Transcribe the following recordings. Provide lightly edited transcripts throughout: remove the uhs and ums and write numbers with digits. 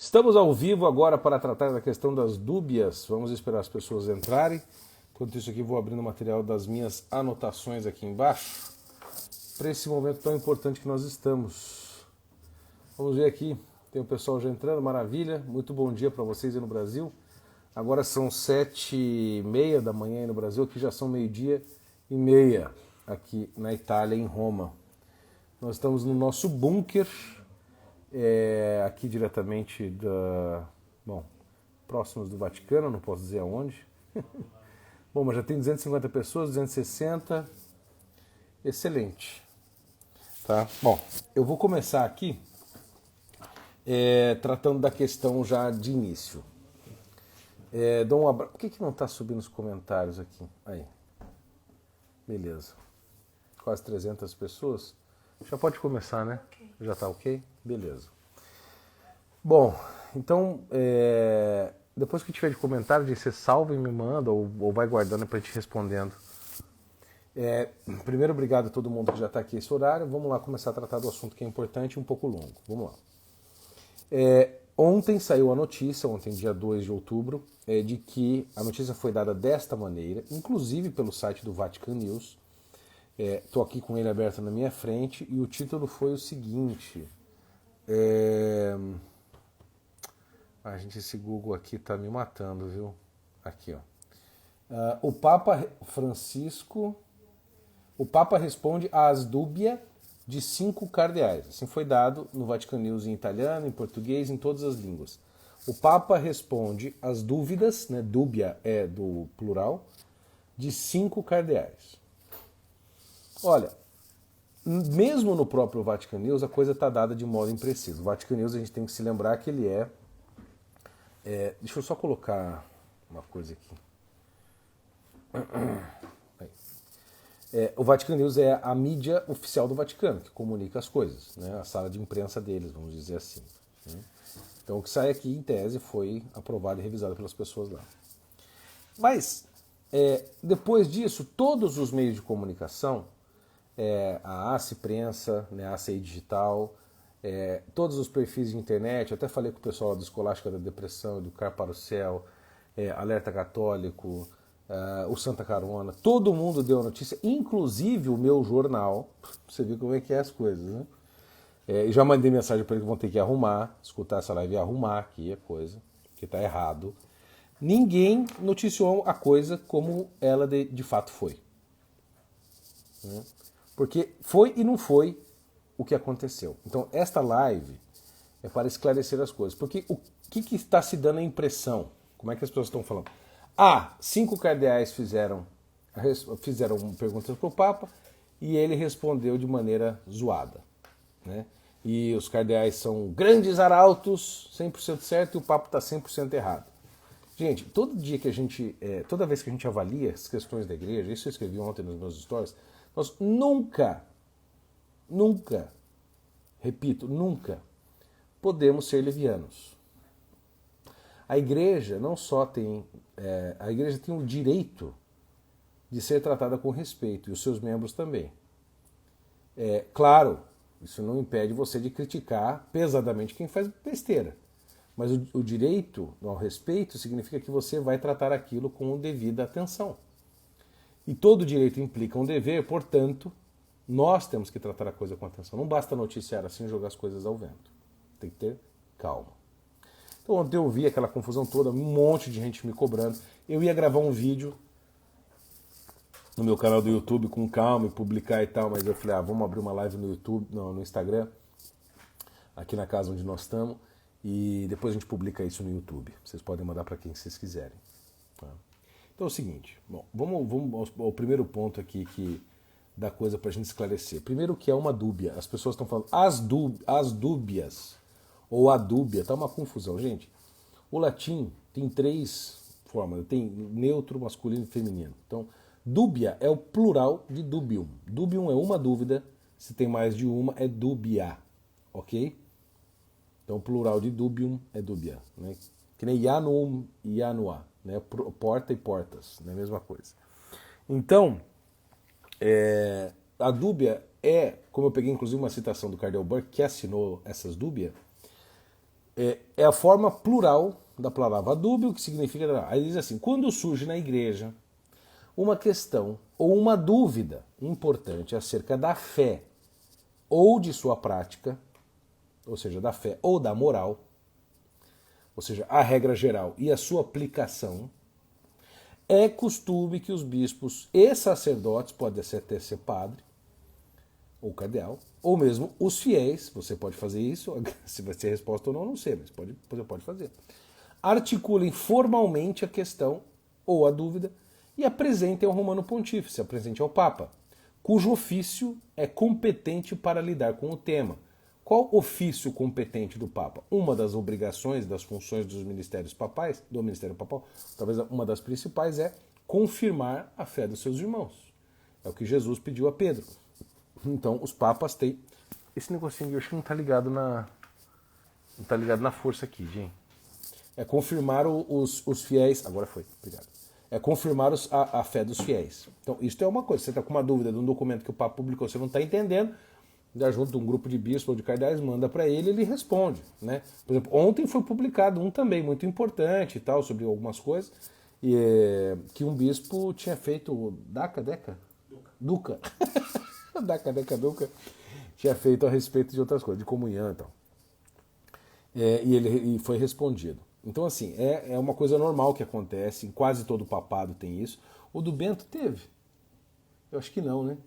Estamos ao vivo agora para tratar da questão das dúbias. Vamos esperar as pessoas entrarem. Enquanto isso aqui, vou abrindo o material das minhas anotações aqui embaixo, para esse momento tão importante que nós estamos. Vamos ver aqui, tem o pessoal já entrando, maravilha. Muito bom dia para vocês aí no Brasil. Agora são 7h30 da manhã aí no Brasil, aqui já são 12h30 aqui na Itália, em Roma. Nós estamos no nosso bunker, aqui diretamente próximos do Vaticano, não posso dizer aonde. Bom, mas já tem 250 pessoas, 260, excelente. Tá? Bom, eu vou começar aqui tratando da questão já de início. Dou um abraço. Por que não está subindo os comentários aqui? Aí. Beleza. Quase 300 pessoas. Já pode começar, né? Okay. Já está ok? Beleza. Bom, então, depois que tiver de comentário, você salva e me manda, ou vai guardando para a gente respondendo. Primeiro, obrigado a todo mundo que já está aqui esse horário. Vamos lá começar a tratar do assunto que é importante e um pouco longo. Vamos lá. Ontem saiu a notícia, ontem dia 2 de outubro, de que a notícia foi dada desta maneira, inclusive pelo site do Vatican News. Estou aqui com ele aberto na minha frente e o título foi o seguinte. Gente, esse Google aqui tá me matando, viu? Aqui, ó. O Papa Francisco, o Papa responde às dúbias de 5 cardeais. Assim foi dado no Vatican News em italiano, em português, em todas as línguas. O Papa responde às dúvidas, né? Dúbia é do plural, de 5 cardeais. Olha, mesmo no próprio Vatican News a coisa está dada de modo impreciso. O Vatican News a gente tem que se lembrar que ele deixa eu só colocar uma coisa aqui. O Vatican News é a mídia oficial do Vaticano, que comunica as coisas, né? A sala de imprensa deles, vamos dizer assim. Né? Então o que sai aqui, em tese, foi aprovado e revisado pelas pessoas lá. Mas, depois disso, todos os meios de comunicação, a ACE Prensa, né, a ACE Digital, todos os perfis de internet, eu até falei com o pessoal do Escolástica da Depressão, Educar para o Céu, Alerta Católico, o Santa Carona, todo mundo deu a notícia, inclusive o meu jornal, você viu como é que é as coisas, né? E já mandei mensagem para eles que vão ter que arrumar, escutar essa live e arrumar aqui a coisa, que está errado. Ninguém noticiou a coisa como ela de fato foi. Né? Porque foi e não foi o que aconteceu. Então, esta live é para esclarecer as coisas. Porque o que está se dando a impressão? Como é que as pessoas estão falando? 5 cardeais fizeram perguntas para o Papa e ele respondeu de maneira zoada. Né? E os cardeais são grandes arautos, 100% certo, e o Papa está 100% errado. Gente, toda vez que a gente avalia as questões da igreja, isso eu escrevi ontem nos meus stories, nós nunca, repito, nunca podemos ser levianos. A igreja não só tem, a igreja tem o direito de ser tratada com respeito, e os seus membros também. Claro, isso não impede você de criticar pesadamente quem faz besteira. Mas o direito ao respeito significa que você vai tratar aquilo com devida atenção. E todo direito implica um dever, portanto, nós temos que tratar a coisa com atenção. Não basta noticiar assim e jogar as coisas ao vento. Tem que ter calma. Então ontem eu vi aquela confusão toda, um monte de gente me cobrando. Eu ia gravar um vídeo no meu canal do YouTube com calma e publicar e tal, mas eu falei, vamos abrir uma live no YouTube, no Instagram, aqui na casa onde nós estamos, e depois a gente publica isso no YouTube. Vocês podem mandar para quem vocês quiserem. Tá? Então é o seguinte, vamos ao primeiro ponto aqui da coisa para a gente esclarecer. Primeiro, que é uma dúbia. As pessoas estão falando as dúbias, ou a dúbia, tá uma confusão. Gente, o latim tem 3 formas, tem neutro, masculino e feminino. Então, dúbia é o plural de dubium. Dubium é uma dúvida, se tem mais de uma é dúbia, ok? Então, o plural de dubium é dúbia, né? Que nem Ianuum e Ianua, né? Porta e portas, é a mesma coisa. Então, a dúbia como eu peguei inclusive uma citação do Cardeal Burke, que assinou essas dúbias, É a forma plural da palavra dúbio, que significa... Aí diz assim, quando surge na igreja uma questão ou uma dúvida importante acerca da fé ou de sua prática, ou seja, da fé ou da moral, ou seja, a regra geral e a sua aplicação, é costume que os bispos e sacerdotes, pode até ser padre ou cardeal, ou mesmo os fiéis, você pode fazer isso, se vai ser resposta ou não, não sei, mas você pode fazer, articulem formalmente a questão ou a dúvida e apresentem ao Romano Pontífice, apresentem ao Papa, cujo ofício é competente para lidar com o tema. Qual ofício competente do Papa? Uma das obrigações, das funções dos ministérios papais, do Ministério Papal, talvez uma das principais é confirmar a fé dos seus irmãos. É o que Jesus pediu a Pedro. Então, os papas têm... Esse negocinho aqui, eu acho que não está ligado na... Não está ligado na força aqui, gente. É confirmar os fiéis... Agora foi, obrigado. É confirmar a fé dos fiéis. Então, isso é uma coisa. Você está com uma dúvida de um documento que o Papa publicou, você não está entendendo, dá junto de um grupo de bispos ou de cardeais, manda para ele responde. Né? Por exemplo, ontem foi publicado um também muito importante e tal, sobre algumas coisas, que um bispo tinha feito... Duca. Duca. Tinha feito a respeito de outras coisas, de comunhão e tal. E foi respondido. Então, assim, é uma coisa normal que acontece, em quase todo papado tem isso. O do Bento teve? Eu acho que não, né?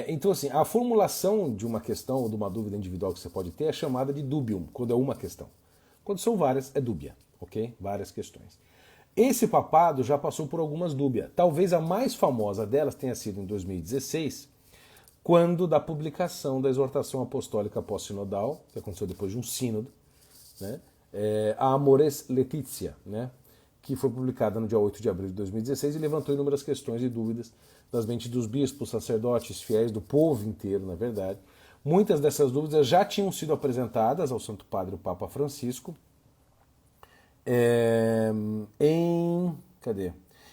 Então, assim, a formulação de uma questão ou de uma dúvida individual que você pode ter é chamada de dubium, quando é uma questão. Quando são várias, é dúbia, ok? Várias questões. Esse papado já passou por algumas dúbias. Talvez a mais famosa delas tenha sido em 2016, quando da publicação da exortação apostólica pós-sinodal, que aconteceu depois de um sínodo, né? A Amoris Laetitia, né? Que foi publicada no dia 8 de abril de 2016 e levantou inúmeras questões e dúvidas das mentes dos bispos, sacerdotes, fiéis, do povo inteiro, na verdade. Muitas dessas dúvidas já tinham sido apresentadas ao Santo Padre, o Papa Francisco,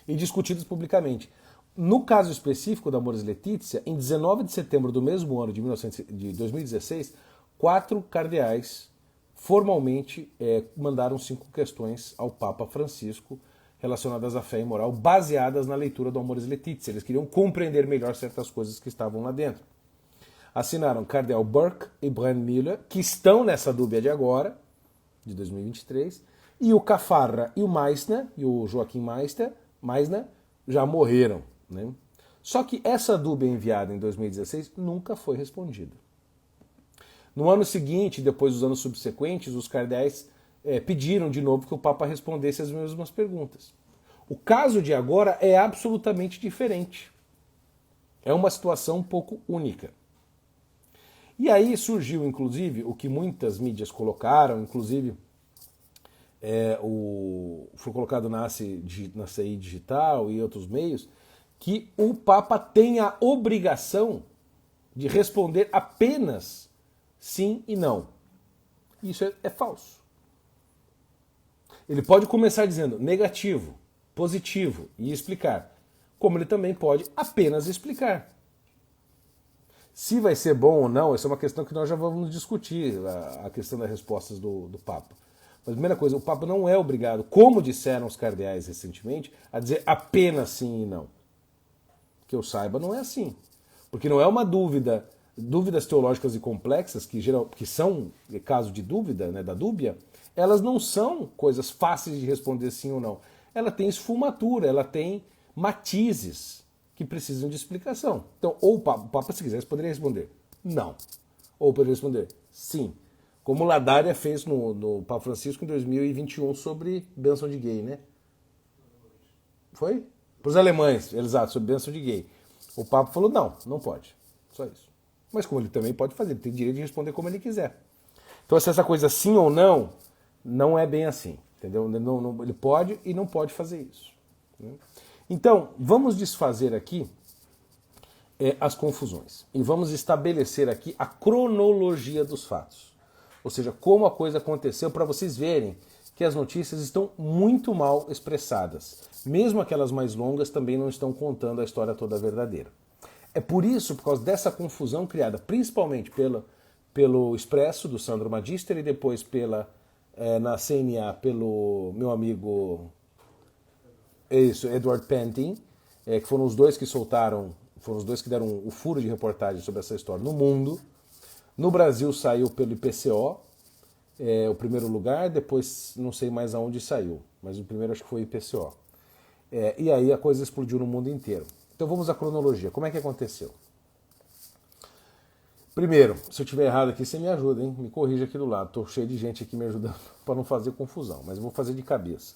e discutidas publicamente. No caso específico da Amoris Laetitia, em 19 de setembro do mesmo ano de 2016, 4 cardeais formalmente mandaram 5 questões ao Papa Francisco relacionadas à fé e moral, baseadas na leitura do Amoris Laetitia. Eles queriam compreender melhor certas coisas que estavam lá dentro. Assinaram Cardeal Burke e Brian Miller, que estão nessa dúvida de agora, de 2023, e o Cafarra e o Meissner, e o Joaquim Meissner já morreram. Né? Só que essa dúvida enviada em 2016 nunca foi respondida. No ano seguinte, depois dos anos subsequentes, os cardeais pediram de novo que o Papa respondesse as mesmas perguntas. O caso de agora é absolutamente diferente. É uma situação um pouco única. E aí surgiu, inclusive, o que muitas mídias colocaram, inclusive foi colocado na CI Digital e outros meios, que o Papa tem a obrigação de responder apenas sim e não. Isso é falso. Ele pode começar dizendo negativo, positivo e explicar, como ele também pode apenas explicar. Se vai ser bom ou não, essa é uma questão que nós já vamos discutir, a questão das respostas do Papa. Mas a primeira coisa, o Papa não é obrigado, como disseram os cardeais recentemente, a dizer apenas sim e não. Que eu saiba, não é assim. Porque não é uma dúvidas teológicas e complexas, que são caso de dúvida, né, da dúbia, elas não são coisas fáceis de responder sim ou não. Ela tem esfumatura, ela tem matizes que precisam de explicação. Então, ou o Papa, se quisesse, poderia responder não. Ou poderia responder sim. Como Ladária fez no Papa Francisco em 2021 sobre bênção de gay, né? Foi? Para os alemães, exato, sobre bênção de gay. O Papa falou não pode. Só isso. Mas como ele também pode fazer, ele tem direito de responder como ele quiser. Então, se essa coisa sim ou não é bem assim. Entendeu? Ele pode e não pode fazer isso. Né? Então, vamos desfazer aqui as confusões. E vamos estabelecer aqui a cronologia dos fatos. Ou seja, como a coisa aconteceu, para vocês verem que as notícias estão muito mal expressadas. Mesmo aquelas mais longas também não estão contando a história toda verdadeira. É por isso, por causa dessa confusão criada principalmente pelo Expresso, do Sandro Magister, e depois na CNA pelo meu amigo Edward Pantin, que foram os dois que foram os dois que deram o furo de reportagem sobre essa história no mundo. No Brasil saiu pelo IPCO, o primeiro lugar, depois não sei mais aonde saiu, mas o primeiro acho que foi o IPCO. E aí a coisa explodiu no mundo inteiro. Então vamos à cronologia. Como é que aconteceu? Primeiro, se eu estiver errado aqui, você me ajuda, hein? Me corrija aqui do lado. Estou cheio de gente aqui me ajudando para não fazer confusão, mas eu vou fazer de cabeça.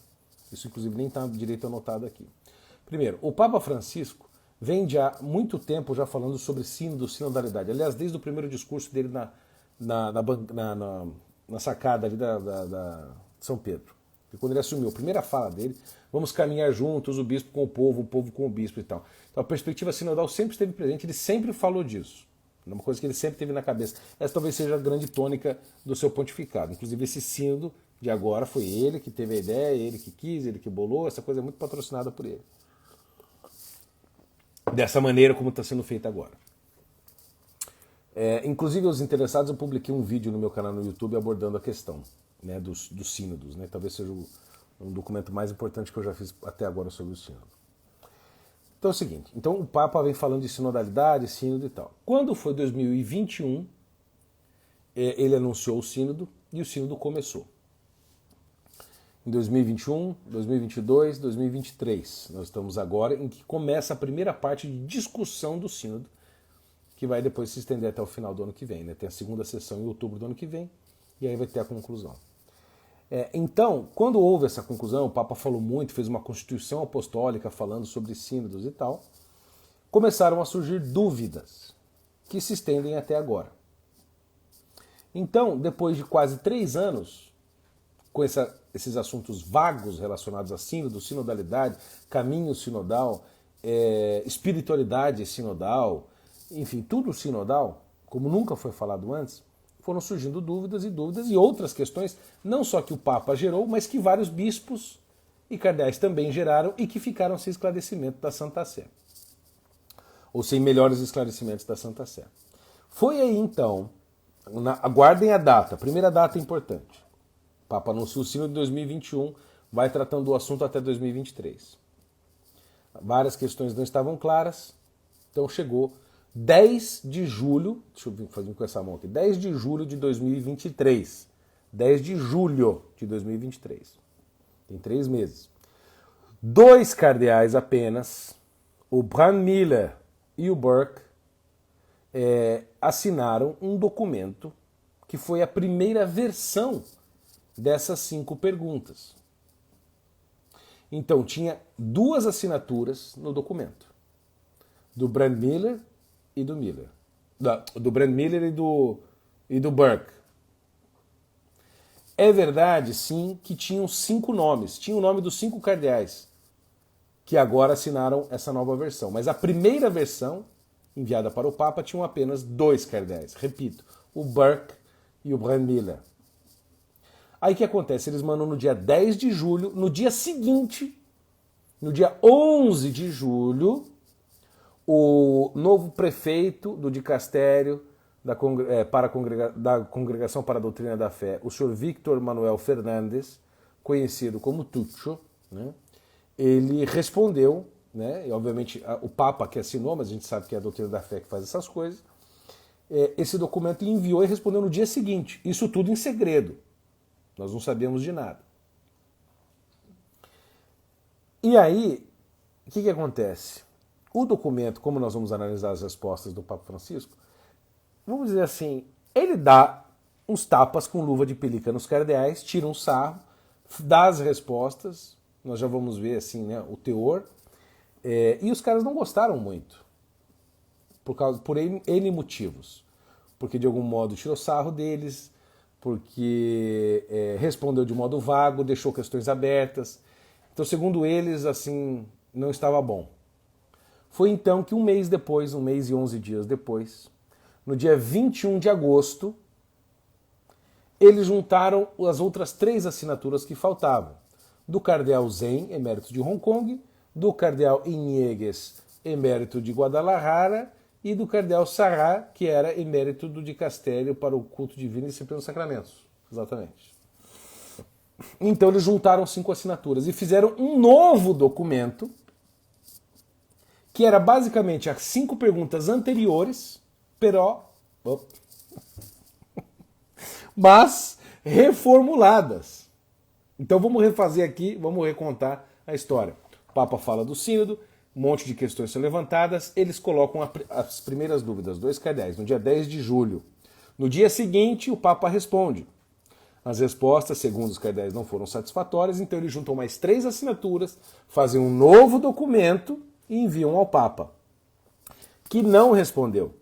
Isso, inclusive, nem está direito anotado aqui. Primeiro, o Papa Francisco vem de há muito tempo já falando sobre sínodo, sinodalidade. Aliás, desde o primeiro discurso dele na sacada ali da São Pedro. E quando ele assumiu a primeira fala dele, vamos caminhar juntos, o bispo com o povo com o bispo e tal. Então a perspectiva sinodal sempre esteve presente, ele sempre falou disso. É uma coisa que ele sempre teve na cabeça. Essa talvez seja a grande tônica do seu pontificado. Inclusive esse sínodo de agora foi ele que teve a ideia, ele que quis, ele que bolou, essa coisa é muito patrocinada por ele. Dessa maneira como está sendo feita agora. Inclusive os interessados, eu publiquei um vídeo no meu canal no YouTube abordando a questão, né, dos sínodos. Né? Talvez seja um documento mais importante que eu já fiz até agora sobre o sínodo. Então é o seguinte, então o Papa vem falando de sinodalidade, sínodo e tal. Quando foi 2021, ele anunciou o sínodo e o sínodo começou. Em 2021, 2022, 2023, nós estamos agora em que começa a primeira parte de discussão do sínodo, que vai depois se estender até o final do ano que vem. Né? Tem a segunda sessão em outubro do ano que vem, e aí vai ter a conclusão. Então, quando houve essa conclusão, o Papa falou muito, fez uma constituição apostólica falando sobre sínodos e tal, começaram a surgir dúvidas que se estendem até agora. Então, depois de quase 3 anos, com esses assuntos vagos relacionados a sínodo, sinodalidade, caminho sinodal, espiritualidade sinodal, enfim, tudo sinodal, como nunca foi falado antes, foram surgindo dúvidas e outras questões, não só que o Papa gerou, mas que vários bispos e cardeais também geraram e que ficaram sem esclarecimento da Santa Sé. Ou sem melhores esclarecimentos da Santa Sé. Foi aí então, aguardem a data, a primeira data importante. O Papa anunciou o sínodo de 2021, vai tratando do assunto até 2023. Várias questões não estavam claras, então chegou 10 de julho, deixa eu fazer com essa mão aqui, 10 de julho de 2023. 10 de julho de 2023. Tem 3 meses. 2 cardeais apenas, o Brandmüller e o Burke, assinaram um documento que foi a primeira versão dessas 5 perguntas. Então tinha 2 assinaturas no documento. Do Brandmüller e do Miller. Do Brandmüller e do Burke. É verdade, sim, que tinham 5 nomes. Tinha o nome dos 5 cardeais que agora assinaram essa nova versão. Mas a primeira versão, enviada para o Papa, tinham apenas 2 cardeais. Repito, o Burke e o Brandmüller. Aí o que acontece? Eles mandam no dia 10 de julho, no dia seguinte, no dia 11 de julho, o novo prefeito do dicastério da Congregação para a Doutrina da Fé, o senhor Victor Manuel Fernandes, conhecido como Tuccio, né, ele respondeu, né, e obviamente o Papa que assinou, mas a gente sabe que é a Doutrina da Fé que faz essas coisas, esse documento ele enviou e respondeu no dia seguinte. Isso tudo em segredo. Nós não sabíamos de nada. E aí, o que acontece? O documento, como nós vamos analisar as respostas do Papa Francisco, vamos dizer assim, ele dá uns tapas com luva de pelica nos cardeais, tira um sarro, dá as respostas, nós já vamos ver assim, né, o teor, e os caras não gostaram muito, por N motivos. Porque de algum modo tirou sarro deles, porque respondeu de modo vago, deixou questões abertas. Então, segundo eles, assim, não estava bom. Foi então que um mês depois, 1 mês e 11 dias depois, no dia 21 de agosto, eles juntaram as outras 3 assinaturas que faltavam. Do cardeal Zen, emérito de Hong Kong, do cardeal Iñiguez, emérito de Guadalajara, e do cardeal Sarrat, que era emérito do dicastério para o culto divino e disciplina dos sacramentos. Exatamente. Então eles juntaram 5 assinaturas e fizeram um novo documento que era basicamente as 5 perguntas anteriores, mas reformuladas. Então vamos refazer aqui, vamos recontar a história. O Papa fala do sínodo, um monte de questões são levantadas, eles colocam as primeiras dúvidas, 2 cardeais, no dia 10 de julho. No dia seguinte, o Papa responde. As respostas, segundo os cardeais, não foram satisfatórias, então eles juntam mais 3 assinaturas, fazem um novo documento e enviam ao Papa, que não respondeu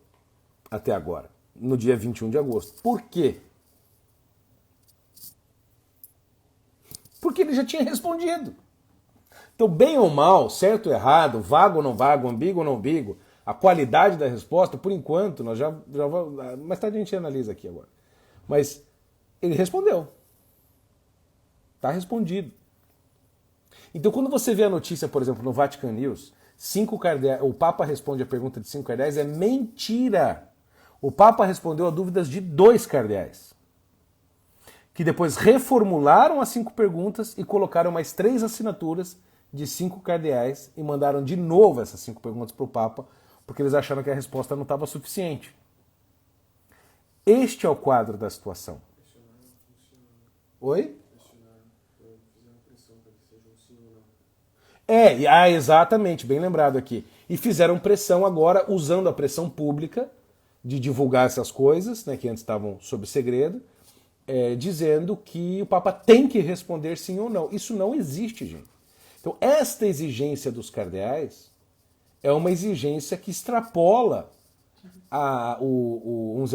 até agora, no dia 21 de agosto. Por quê? Porque ele já tinha respondido. Então, bem ou mal, certo ou errado, vago ou não vago, ambíguo ou não ambíguo, a qualidade da resposta, por enquanto, nós já mais tarde a gente analisa aqui agora. Mas ele respondeu. Está respondido. Então, quando você vê a notícia, por exemplo, no Vatican News, 5 cardeais, o Papa responde a pergunta de 5 cardeais, é mentira. O Papa respondeu a dúvidas de 2 cardeais, que depois reformularam as 5 perguntas e colocaram mais 3 assinaturas de 5 cardeais e mandaram de novo essas 5 perguntas para o Papa, porque eles acharam que a resposta não estava suficiente. Este é o quadro da situação. Oi? Exatamente, bem lembrado aqui. E fizeram pressão agora, usando a pressão pública de divulgar essas coisas, né, que antes estavam sob segredo, dizendo que o Papa tem que responder sim ou não. Isso não existe, gente. Então, esta exigência dos cardeais é uma exigência que extrapola a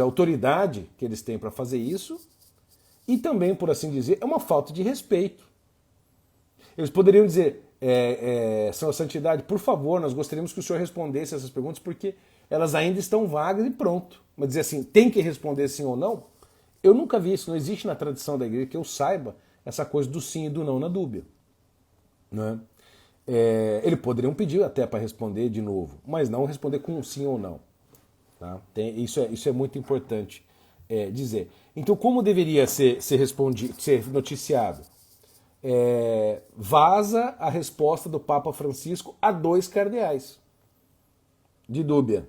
autoridade que eles têm para fazer isso e também, por assim dizer, é uma falta de respeito. Eles poderiam dizer, Sua Santidade, por favor, nós gostaríamos que o senhor respondesse essas perguntas porque elas ainda estão vagas e pronto. Mas dizer assim, tem que responder sim ou não? Eu nunca vi isso, não existe na tradição da igreja que eu saiba essa coisa do sim e do não na dúvida. Né? Eles poderiam pedir até para responder de novo, mas não responder com um sim ou não. Tá? Isso é muito importante dizer. Então, como deveria ser noticiado? Vaza a resposta do Papa Francisco a 2 cardeais de dúbia,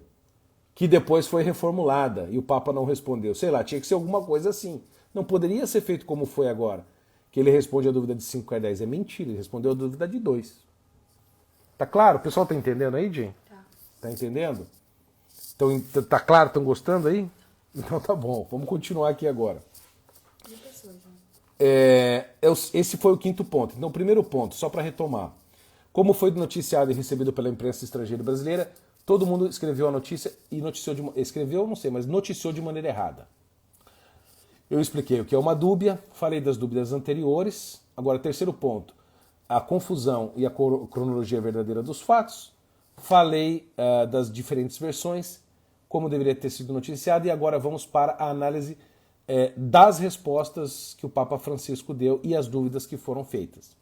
que depois foi reformulada e o Papa não respondeu. Sei lá, tinha que ser alguma coisa assim. Não poderia ser feito como foi agora, que ele responde a dúvida de 5 cardeais. É mentira, ele respondeu a dúvida de 2. Tá claro? O pessoal tá entendendo aí, Jim? Tá entendendo? Então, tá claro? Estão gostando aí? Então tá bom, vamos continuar aqui agora. Esse foi o 5º ponto. Então, o primeiro ponto, só para retomar. Como foi noticiado e recebido pela imprensa estrangeira e brasileira, todo mundo escreveu a notícia e noticiou escreveu, não sei, mas noticiou de maneira errada. Eu expliquei o que é uma dúbia, falei das dúvidas anteriores. Agora, terceiro ponto, a confusão e a cronologia verdadeira dos fatos. Falei das diferentes versões, como deveria ter sido noticiado, e agora vamos para a análise das respostas que o Papa Francisco deu e as dúvidas que foram feitas.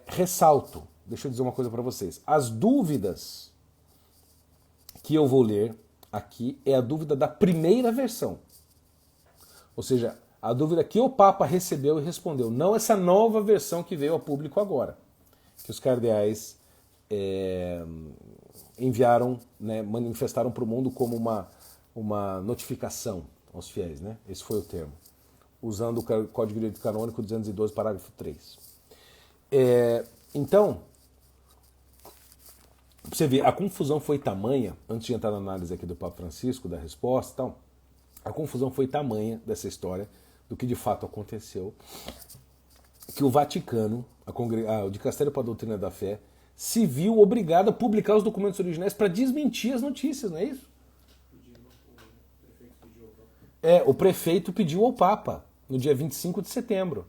Ressalto, deixa eu dizer uma coisa para vocês. As dúvidas que eu vou ler aqui é a dúvida da primeira versão. Ou seja, a dúvida que o Papa recebeu e respondeu. Não essa nova versão que veio a público agora. Que os cardeais enviaram, né, manifestaram para o mundo como uma notificação aos fiéis. Né? Esse foi o termo. Usando o Código de Direito Canônico 212, parágrafo 3. Então, você vê, a confusão foi tamanha, antes de entrar na análise aqui do Papa Francisco, da resposta e tal, a confusão foi tamanha dessa história, do que de fato aconteceu, que o Vaticano, o Dicastério para a Doutrina da Fé, se viu obrigado a publicar os documentos originais para desmentir as notícias, não é isso? O prefeito pediu ao Papa, no dia 25 de setembro.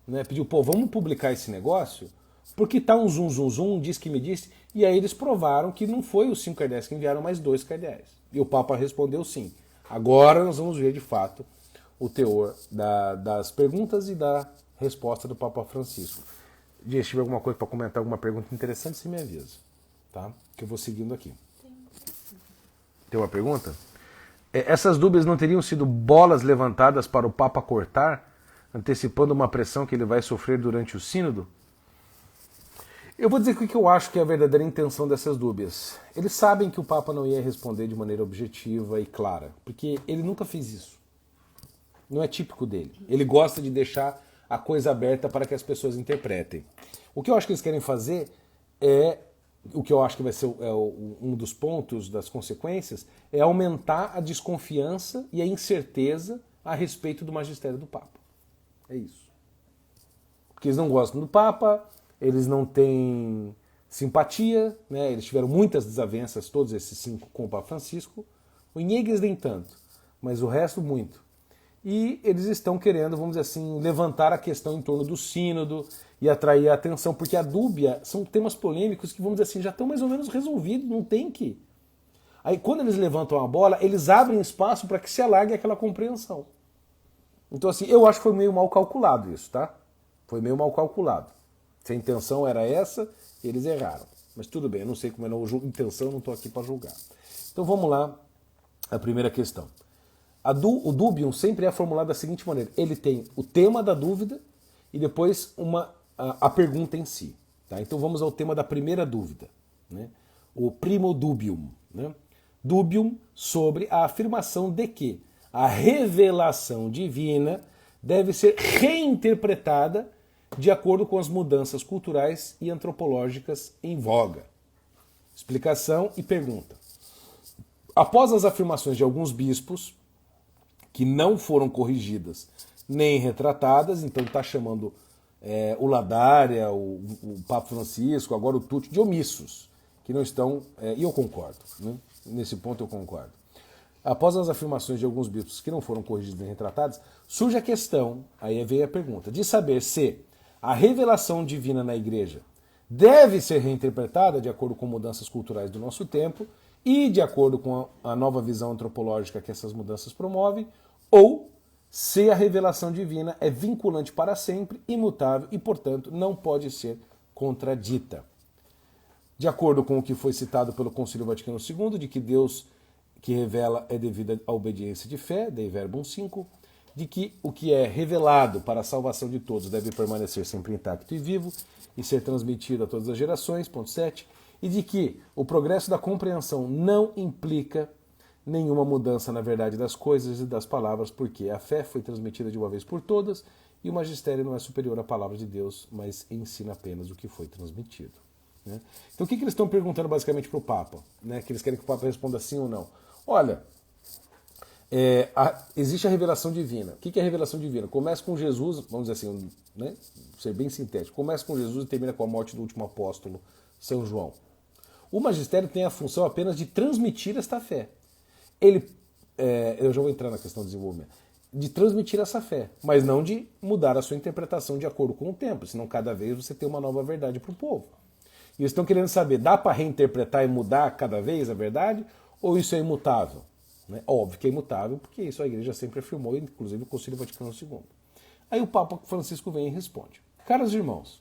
Né? Pediu, vamos publicar esse negócio? Porque tá um zum, diz que me disse, e aí eles provaram que não foi os 5 cardeais que enviaram, mas 2 cardeais. E o Papa respondeu sim. Agora nós vamos ver de fato o teor das perguntas e da resposta do Papa Francisco. Se tiver alguma coisa para comentar, alguma pergunta interessante, você me avisa, tá? Que eu vou seguindo aqui. Tem uma pergunta? Essas dúvidas não teriam sido bolas levantadas para o Papa cortar, antecipando uma pressão que ele vai sofrer durante o sínodo? Eu vou dizer o que eu acho que é a verdadeira intenção dessas dúvidas. Eles sabem que o Papa não ia responder de maneira objetiva e clara, porque ele nunca fez isso. Não é típico dele. Ele gosta de deixar a coisa aberta para que as pessoas interpretem. O que eu acho que eles querem fazer é, o que eu acho que vai ser um dos pontos das consequências, é aumentar a desconfiança e a incerteza a respeito do magistério do Papa. É isso. Porque eles não gostam do Papa, eles não têm simpatia, né? Eles tiveram muitas desavenças, todos esses 5, com o Papa Francisco. O Inhegues nem tanto, mas o resto muito. E eles estão querendo, vamos dizer assim, levantar a questão em torno do sínodo e atrair a atenção, porque a dúbia são temas polêmicos que, vamos dizer assim, já estão mais ou menos resolvidos, não tem que... Aí quando eles levantam a bola, eles abrem espaço para que se alargue aquela compreensão. Então assim, eu acho que foi meio mal calculado isso, tá? Foi meio mal calculado. Se a intenção era essa, eles erraram. Mas tudo bem, eu não sei como é a intenção, eu não estou aqui para julgar. Então vamos lá, a primeira questão. O dubium sempre é formulado da seguinte maneira. Ele tem o tema da dúvida e depois a pergunta em si. Tá? Então vamos ao tema da primeira dúvida. Né? O primo dubium. Né? Dubium sobre a afirmação de que a revelação divina deve ser reinterpretada de acordo com as mudanças culturais e antropológicas em voga. Explicação e pergunta. Após as afirmações de alguns bispos, que não foram corrigidas nem retratadas, então está chamando o Ladária, o Papa Francisco, agora o Tucci, de omissos, que não estão, e eu concordo, né? Nesse ponto eu concordo. Após as afirmações de alguns bispos que não foram corrigidas nem retratadas, surge a questão, aí vem a pergunta, de saber se a revelação divina na Igreja deve ser reinterpretada de acordo com mudanças culturais do nosso tempo e de acordo com a nova visão antropológica que essas mudanças promovem, ou se a revelação divina é vinculante para sempre, imutável e, portanto, não pode ser contradita. De acordo com o que foi citado pelo Concílio Vaticano II, de que Deus que revela é devido à obediência de fé, Dei Verbum 5, de que o que é revelado para a salvação de todos deve permanecer sempre intacto e vivo e ser transmitido a todas as gerações, ponto 7, e de que o progresso da compreensão não implica nenhuma mudança na verdade das coisas e das palavras, porque a fé foi transmitida de uma vez por todas e o magistério não é superior à palavra de Deus, mas ensina apenas o que foi transmitido. Né? Então o que eles estão perguntando basicamente para o Papa? Né? Que eles querem que o Papa responda sim ou não. Olha, existe a revelação divina. O que é a revelação divina? Começa com Jesus, vamos dizer assim, né? Ser bem sintético, começa com Jesus e termina com a morte do último apóstolo, São João. O magistério tem a função apenas de transmitir esta fé. Eu já vou entrar na questão do desenvolvimento, de transmitir essa fé, mas não de mudar a sua interpretação de acordo com o tempo, senão cada vez você tem uma nova verdade para o povo. E eles estão querendo saber, dá para reinterpretar e mudar cada vez a verdade, ou isso é imutável? Né? Óbvio que é imutável, porque isso a Igreja sempre afirmou, inclusive o Concílio Vaticano II. Aí o Papa Francisco vem e responde. Caros irmãos,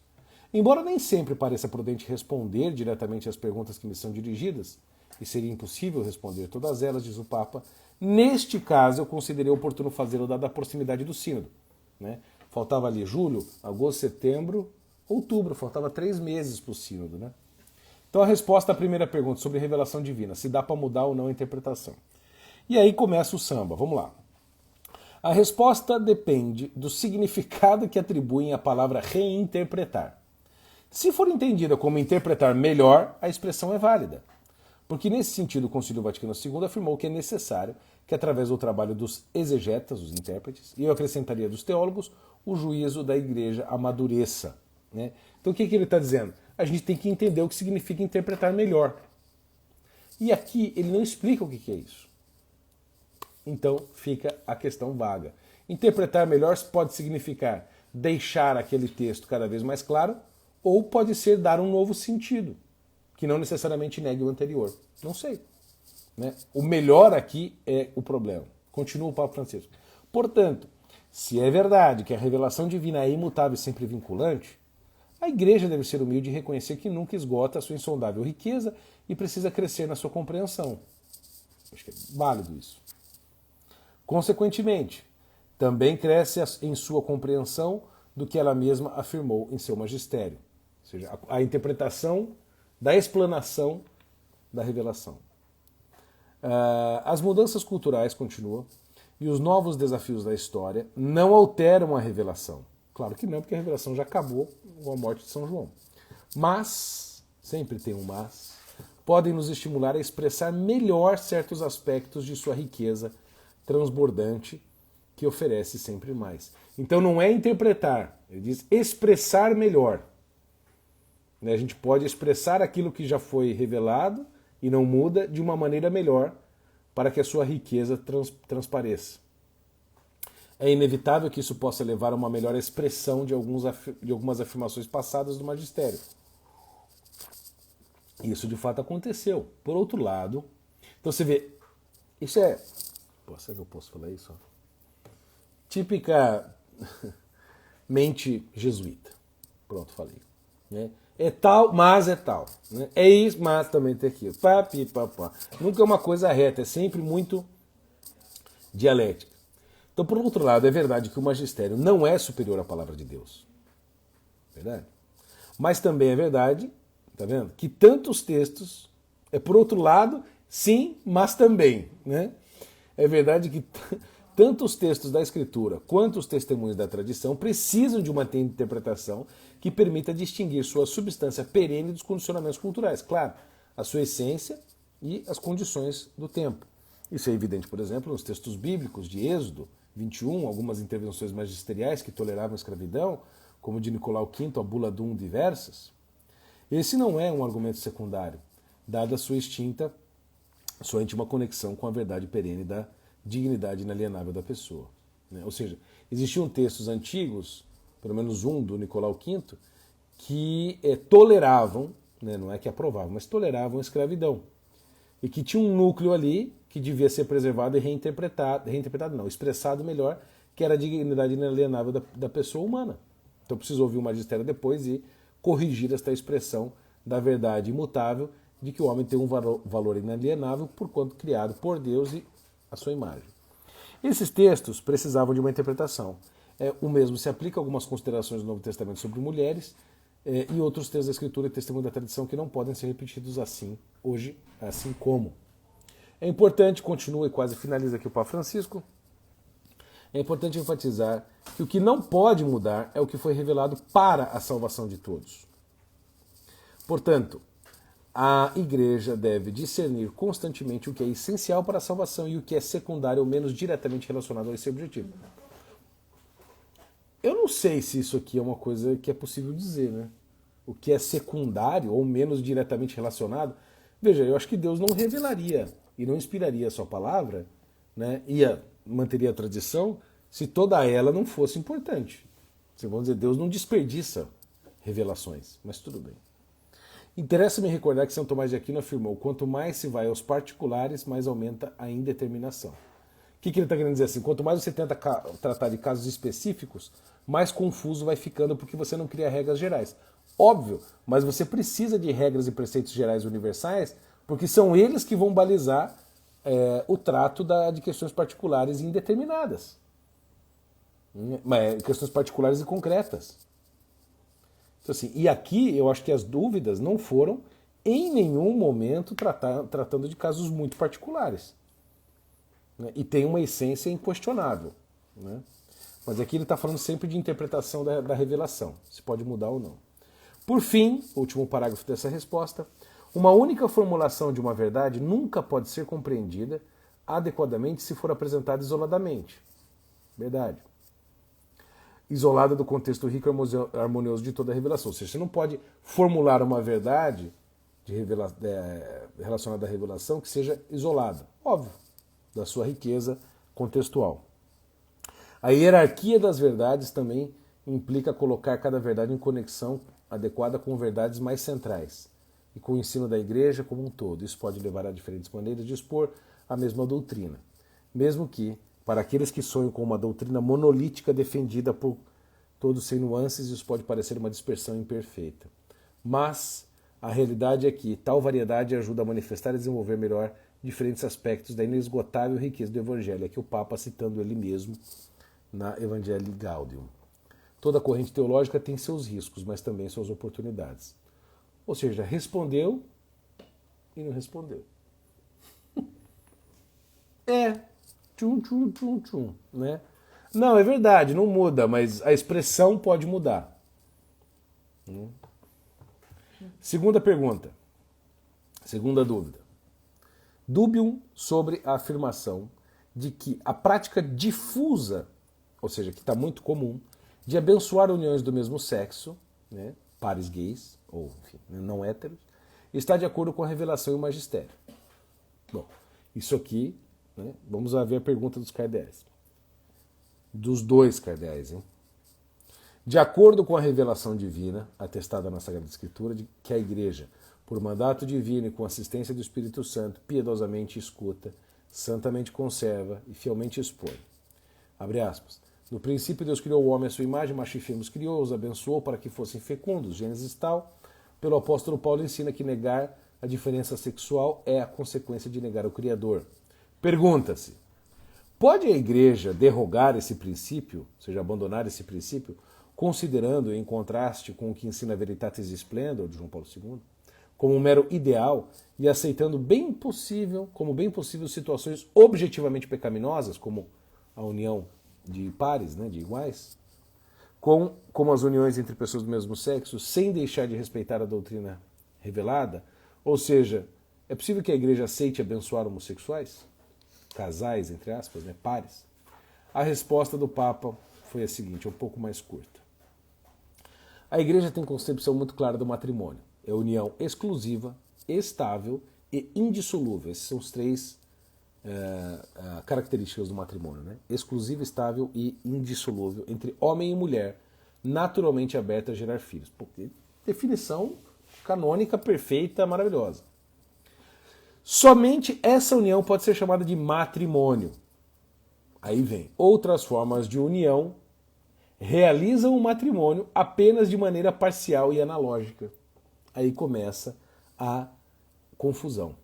embora nem sempre pareça prudente responder diretamente às perguntas que me são dirigidas, e seria impossível responder todas elas, diz o Papa, neste caso eu considerei oportuno fazê-lo dada a proximidade do sínodo. Né? Faltava ali julho, agosto, setembro, outubro, faltava 3 meses para o sínodo. Né? Então a resposta à primeira pergunta sobre revelação divina, se dá para mudar ou não a interpretação. E aí começa o samba, vamos lá. A resposta depende do significado que atribuem à palavra reinterpretar. Se for entendida como interpretar melhor, a expressão é válida. Porque nesse sentido o Concílio Vaticano II afirmou que é necessário que através do trabalho dos exegetas, os intérpretes, e eu acrescentaria dos teólogos, o juízo da Igreja amadureça. Né? Então o que ele está dizendo? A gente tem que entender o que significa interpretar melhor. E aqui ele não explica o que é isso. Então fica a questão vaga. Interpretar melhor pode significar deixar aquele texto cada vez mais claro, ou pode ser dar um novo sentido, que não necessariamente negue o anterior. Não sei. Né? O melhor aqui é o problema. Continua o Papa Francisco. Portanto, se é verdade que a revelação divina é imutável e sempre vinculante, a Igreja deve ser humilde e reconhecer que nunca esgota a sua insondável riqueza e precisa crescer na sua compreensão. Acho que é válido isso. Consequentemente, também cresce em sua compreensão do que ela mesma afirmou em seu magistério. Ou seja, a interpretação da explanação da revelação. As mudanças culturais continuam e os novos desafios da história não alteram a revelação. Claro que não, porque a revelação já acabou com a morte de São João. Mas, sempre tem um mas, podem nos estimular a expressar melhor certos aspectos de sua riqueza transbordante que oferece sempre mais. Então não é interpretar, ele diz expressar melhor. A gente pode expressar aquilo que já foi revelado e não muda de uma maneira melhor para que a sua riqueza transpareça. É inevitável que isso possa levar a uma melhor expressão de algumas afirmações passadas do magistério. Isso de fato aconteceu. Por outro lado, então você vê, isso é... Pô, será que eu posso falar isso? Típica mente jesuíta. Pronto, falei. Né? É tal, mas é tal. Né? É isso, mas também tem aquilo. Pá, pi, pá, pá. Nunca é uma coisa reta, é sempre muito dialética. Então, por outro lado, é verdade que o magistério não é superior à palavra de Deus. Verdade? Mas também é verdade, tá vendo? Que tantos textos, por outro lado, sim, mas também. Né? É verdade que tanto os textos da Escritura quanto os testemunhos da tradição precisam de uma interpretação que permita distinguir sua substância perene dos condicionamentos culturais. Claro, a sua essência e as condições do tempo. Isso é evidente, por exemplo, nos textos bíblicos de Êxodo 21, algumas intervenções magisteriais que toleravam a escravidão, como de Nicolau V, a Bula Dum Diversas. Esse não é um argumento secundário, dada a sua íntima conexão com a verdade perene da dignidade inalienável da pessoa. Né? Ou seja, existiam textos antigos, pelo menos um do Nicolau V, que toleravam, né, não é que aprovavam, mas toleravam a escravidão. E que tinha um núcleo ali que devia ser preservado e reinterpretado não, expressado melhor, que era a dignidade inalienável da pessoa humana. Então preciso ouvir o magistério depois e corrigir esta expressão da verdade imutável de que o homem tem um valor inalienável por quanto criado por Deus e a sua imagem. Esses textos precisavam de uma interpretação. O mesmo se aplica a algumas considerações do Novo Testamento sobre mulheres e outros textos da Escritura e testemunho da tradição que não podem ser repetidos assim, hoje, assim como. É importante, continua e quase finaliza aqui o Papa Francisco, é importante enfatizar que o que não pode mudar é o que foi revelado para a salvação de todos. Portanto, a Igreja deve discernir constantemente o que é essencial para a salvação e o que é secundário ou menos diretamente relacionado a esse objetivo. Eu não sei se isso aqui é uma coisa que é possível dizer, né? O que é secundário ou menos diretamente relacionado. Veja, eu acho que Deus não revelaria e não inspiraria a sua palavra, né? Manteria a tradição se toda ela não fosse importante. Vamos dizer, Deus não desperdiça revelações, mas tudo bem. Interessa-me recordar que São Tomás de Aquino afirmou: quanto mais se vai aos particulares, mais aumenta a indeterminação. O que ele está querendo dizer assim? Quanto mais você tenta tratar de casos específicos, mais confuso vai ficando porque você não cria regras gerais. Óbvio, mas você precisa de regras e preceitos gerais universais porque são eles que vão balizar o trato de questões particulares e indeterminadas. Questões particulares e concretas. Então, assim, e aqui eu acho que as dúvidas não foram em nenhum momento tratando de casos muito particulares. Né? E tem uma essência inquestionável. Né? Mas aqui ele está falando sempre de interpretação da revelação, se pode mudar ou não. Por fim, último parágrafo dessa resposta, uma única formulação de uma verdade nunca pode ser compreendida adequadamente se for apresentada isoladamente. Verdade. Isolada do contexto rico e harmonioso de toda a revelação. Ou seja, você não pode formular uma verdade relacionada à revelação que seja isolada, óbvio, da sua riqueza contextual. A hierarquia das verdades também implica colocar cada verdade em conexão adequada com verdades mais centrais e com o ensino da igreja como um todo. Isso pode levar a diferentes maneiras de expor a mesma doutrina, mesmo que, para aqueles que sonham com uma doutrina monolítica defendida por todos sem nuances, isso pode parecer uma dispersão imperfeita. Mas a realidade é que tal variedade ajuda a manifestar e desenvolver melhor diferentes aspectos da inesgotável riqueza do Evangelho. Aqui o Papa citando ele mesmo na Evangelii Gaudium. Toda corrente teológica tem seus riscos, mas também suas oportunidades. Ou seja, respondeu e não respondeu. Tchum, né? Não, é verdade, não muda, mas a expressão pode mudar. Segunda pergunta. Segunda dúvida. Dubium sobre a afirmação de que a prática difusa, ou seja, que está muito comum, de abençoar uniões do mesmo sexo, né, pares gays, ou enfim, não héteros, está de acordo com a revelação e o magistério. Bom, isso aqui, né, vamos lá ver a pergunta dos cardeais. Dos dois cardeais, hein? De acordo com a revelação divina, atestada na Sagrada Escritura, de que a Igreja, por mandato divino e com assistência do Espírito Santo, piedosamente escuta, santamente conserva e fielmente expõe. Abre aspas. No princípio Deus criou o homem à sua imagem, macho e fêmea os criou, os abençoou para que fossem fecundos. Gênesis tal. Pelo apóstolo Paulo ensina que negar a diferença sexual é a consequência de negar o Criador. Pergunta-se, pode a Igreja derrogar esse princípio, ou seja, abandonar esse princípio, considerando em contraste com o que ensina a Veritatis Splendor, de João Paulo II, como um mero ideal e aceitando como bem possível situações objetivamente pecaminosas, como a união de pares, né, de iguais, como as uniões entre pessoas do mesmo sexo, sem deixar de respeitar a doutrina revelada? Ou seja, é possível que a Igreja aceite abençoar homossexuais? Casais, entre aspas, né, pares? A resposta do Papa foi a seguinte, um pouco mais curta. A Igreja tem concepção muito clara do matrimônio. É união exclusiva, estável e indissolúvel. Essas são os três características do matrimônio, né? Exclusiva, estável e indissolúvel entre homem e mulher, naturalmente aberta a gerar filhos. Porque definição canônica, perfeita, maravilhosa. Somente essa união pode ser chamada de matrimônio. Aí vem outras formas de união realizam o matrimônio apenas de maneira parcial e analógica. Aí começa a confusão.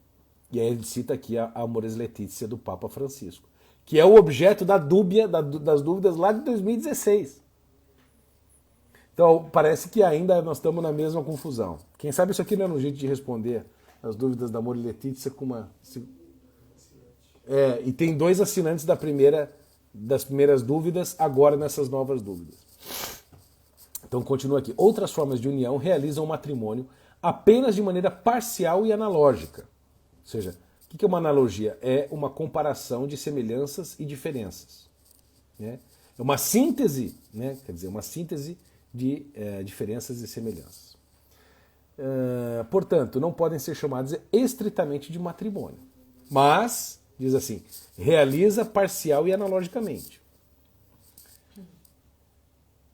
E aí ele cita aqui a Amores Laetitia do Papa Francisco, que é o objeto das dúvidas lá de 2016. Então, parece que ainda nós estamos na mesma confusão. Quem sabe isso aqui não é um jeito de responder as dúvidas da Amores Laetitia com uma... e tem dois assinantes das primeiras dúvidas agora nessas novas dúvidas. Então, continua aqui. Outras formas de união realizam o matrimônio apenas de maneira parcial e analógica. Ou seja, o que é uma analogia? É uma comparação de semelhanças e diferenças. Né? É uma síntese, né? Quer dizer, uma síntese de diferenças e semelhanças. Portanto, não podem ser chamadas estritamente de matrimônio. Mas, diz assim, realiza parcial e analogicamente.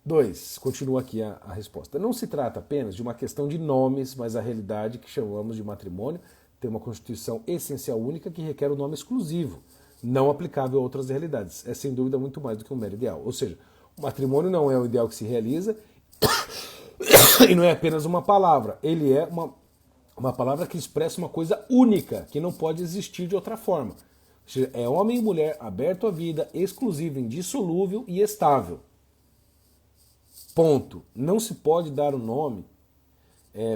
2. Continua aqui a resposta. Não se trata apenas de uma questão de nomes, mas a realidade que chamamos de matrimônio tem uma constituição essencial única que requer um nome exclusivo, não aplicável a outras realidades. É sem dúvida muito mais do que um mero ideal. Ou seja, o matrimônio não é um ideal que se realiza e não é apenas uma palavra. Ele é uma palavra que expressa uma coisa única, que não pode existir de outra forma. Ou seja, é homem e mulher aberto à vida, exclusivo, indissolúvel e estável. Ponto. Não se pode dar o nome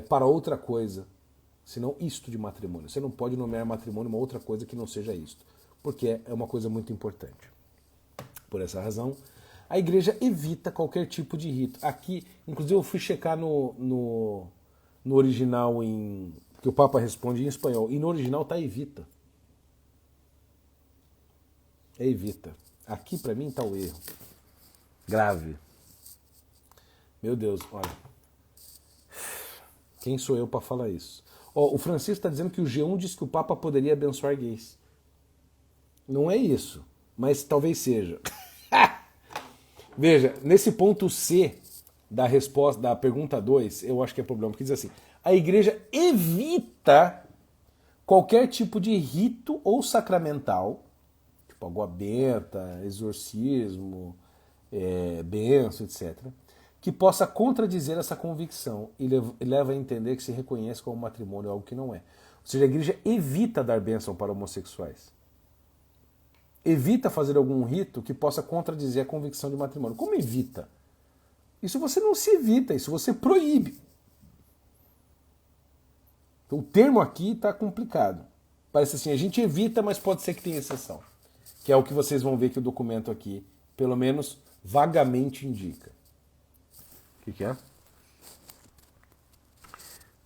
para outra coisa, senão isto de matrimônio. Você não pode nomear matrimônio uma outra coisa que não seja isto, porque é uma coisa muito importante. Por essa razão, a Igreja evita qualquer tipo de rito. Aqui, inclusive eu fui checar no original, que o Papa responde em espanhol, e no original está evita. É evita. Aqui para mim está o erro. Grave. Meu Deus, olha. Quem sou eu para falar isso? O Francisco está dizendo que o G1 diz que o Papa poderia abençoar gays. Não é isso, mas talvez seja. Veja, nesse ponto C da resposta da pergunta 2, eu acho que é problema, porque diz assim, a Igreja evita qualquer tipo de rito ou sacramental, tipo água benta, exorcismo, bênção, etc., que possa contradizer essa convicção e leva a entender que se reconhece como matrimônio algo que não é. seja, a igreja evita dar bênção para homossexuais. Evita fazer algum rito que possa contradizer a convicção de matrimônio. Como evita? Isso você não se evita, isso você proíbe. Então, o termo aqui está complicado. Parece assim, a gente evita, mas pode ser que tenha exceção. Que é o que vocês vão ver que o documento aqui, pelo menos vagamente indica. O que é?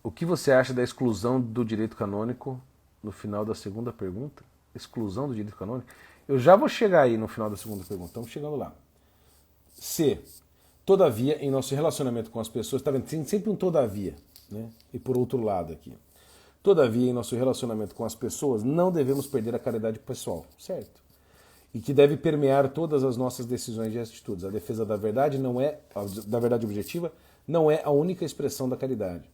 O que você acha da exclusão do direito canônico no final da segunda pergunta? Exclusão do direito canônico? Eu já vou chegar aí no final da segunda pergunta, estamos chegando lá. C. Todavia, em nosso relacionamento com as pessoas, está vendo? Tem sempre um todavia, né? E por outro lado aqui. Todavia, em nosso relacionamento com as pessoas, não devemos perder a caridade pessoal, certo? E que deve permear todas as nossas decisões e atitudes. A defesa da verdade da verdade objetiva, não é a única expressão da caridade,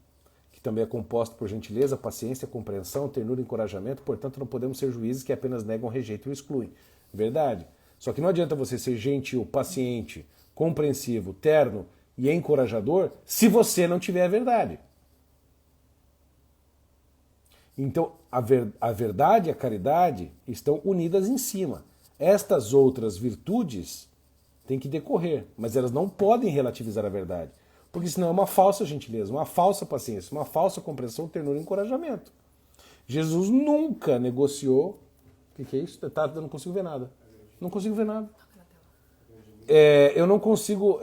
que também é composta por gentileza, paciência, compreensão, ternura e encorajamento, portanto não podemos ser juízes que apenas negam, rejeitam e excluem. Verdade. Só que não adianta você ser gentil, paciente, compreensivo, terno e encorajador se você não tiver a verdade. Então, a verdade e a caridade estão unidas em cima. Estas outras virtudes têm que decorrer, mas elas não podem relativizar a verdade, porque senão é uma falsa gentileza, uma falsa paciência, uma falsa compreensão, ternura e encorajamento. Jesus nunca negociou... O que é isso? Eu não consigo ver nada. Não consigo ver nada. Eu não consigo...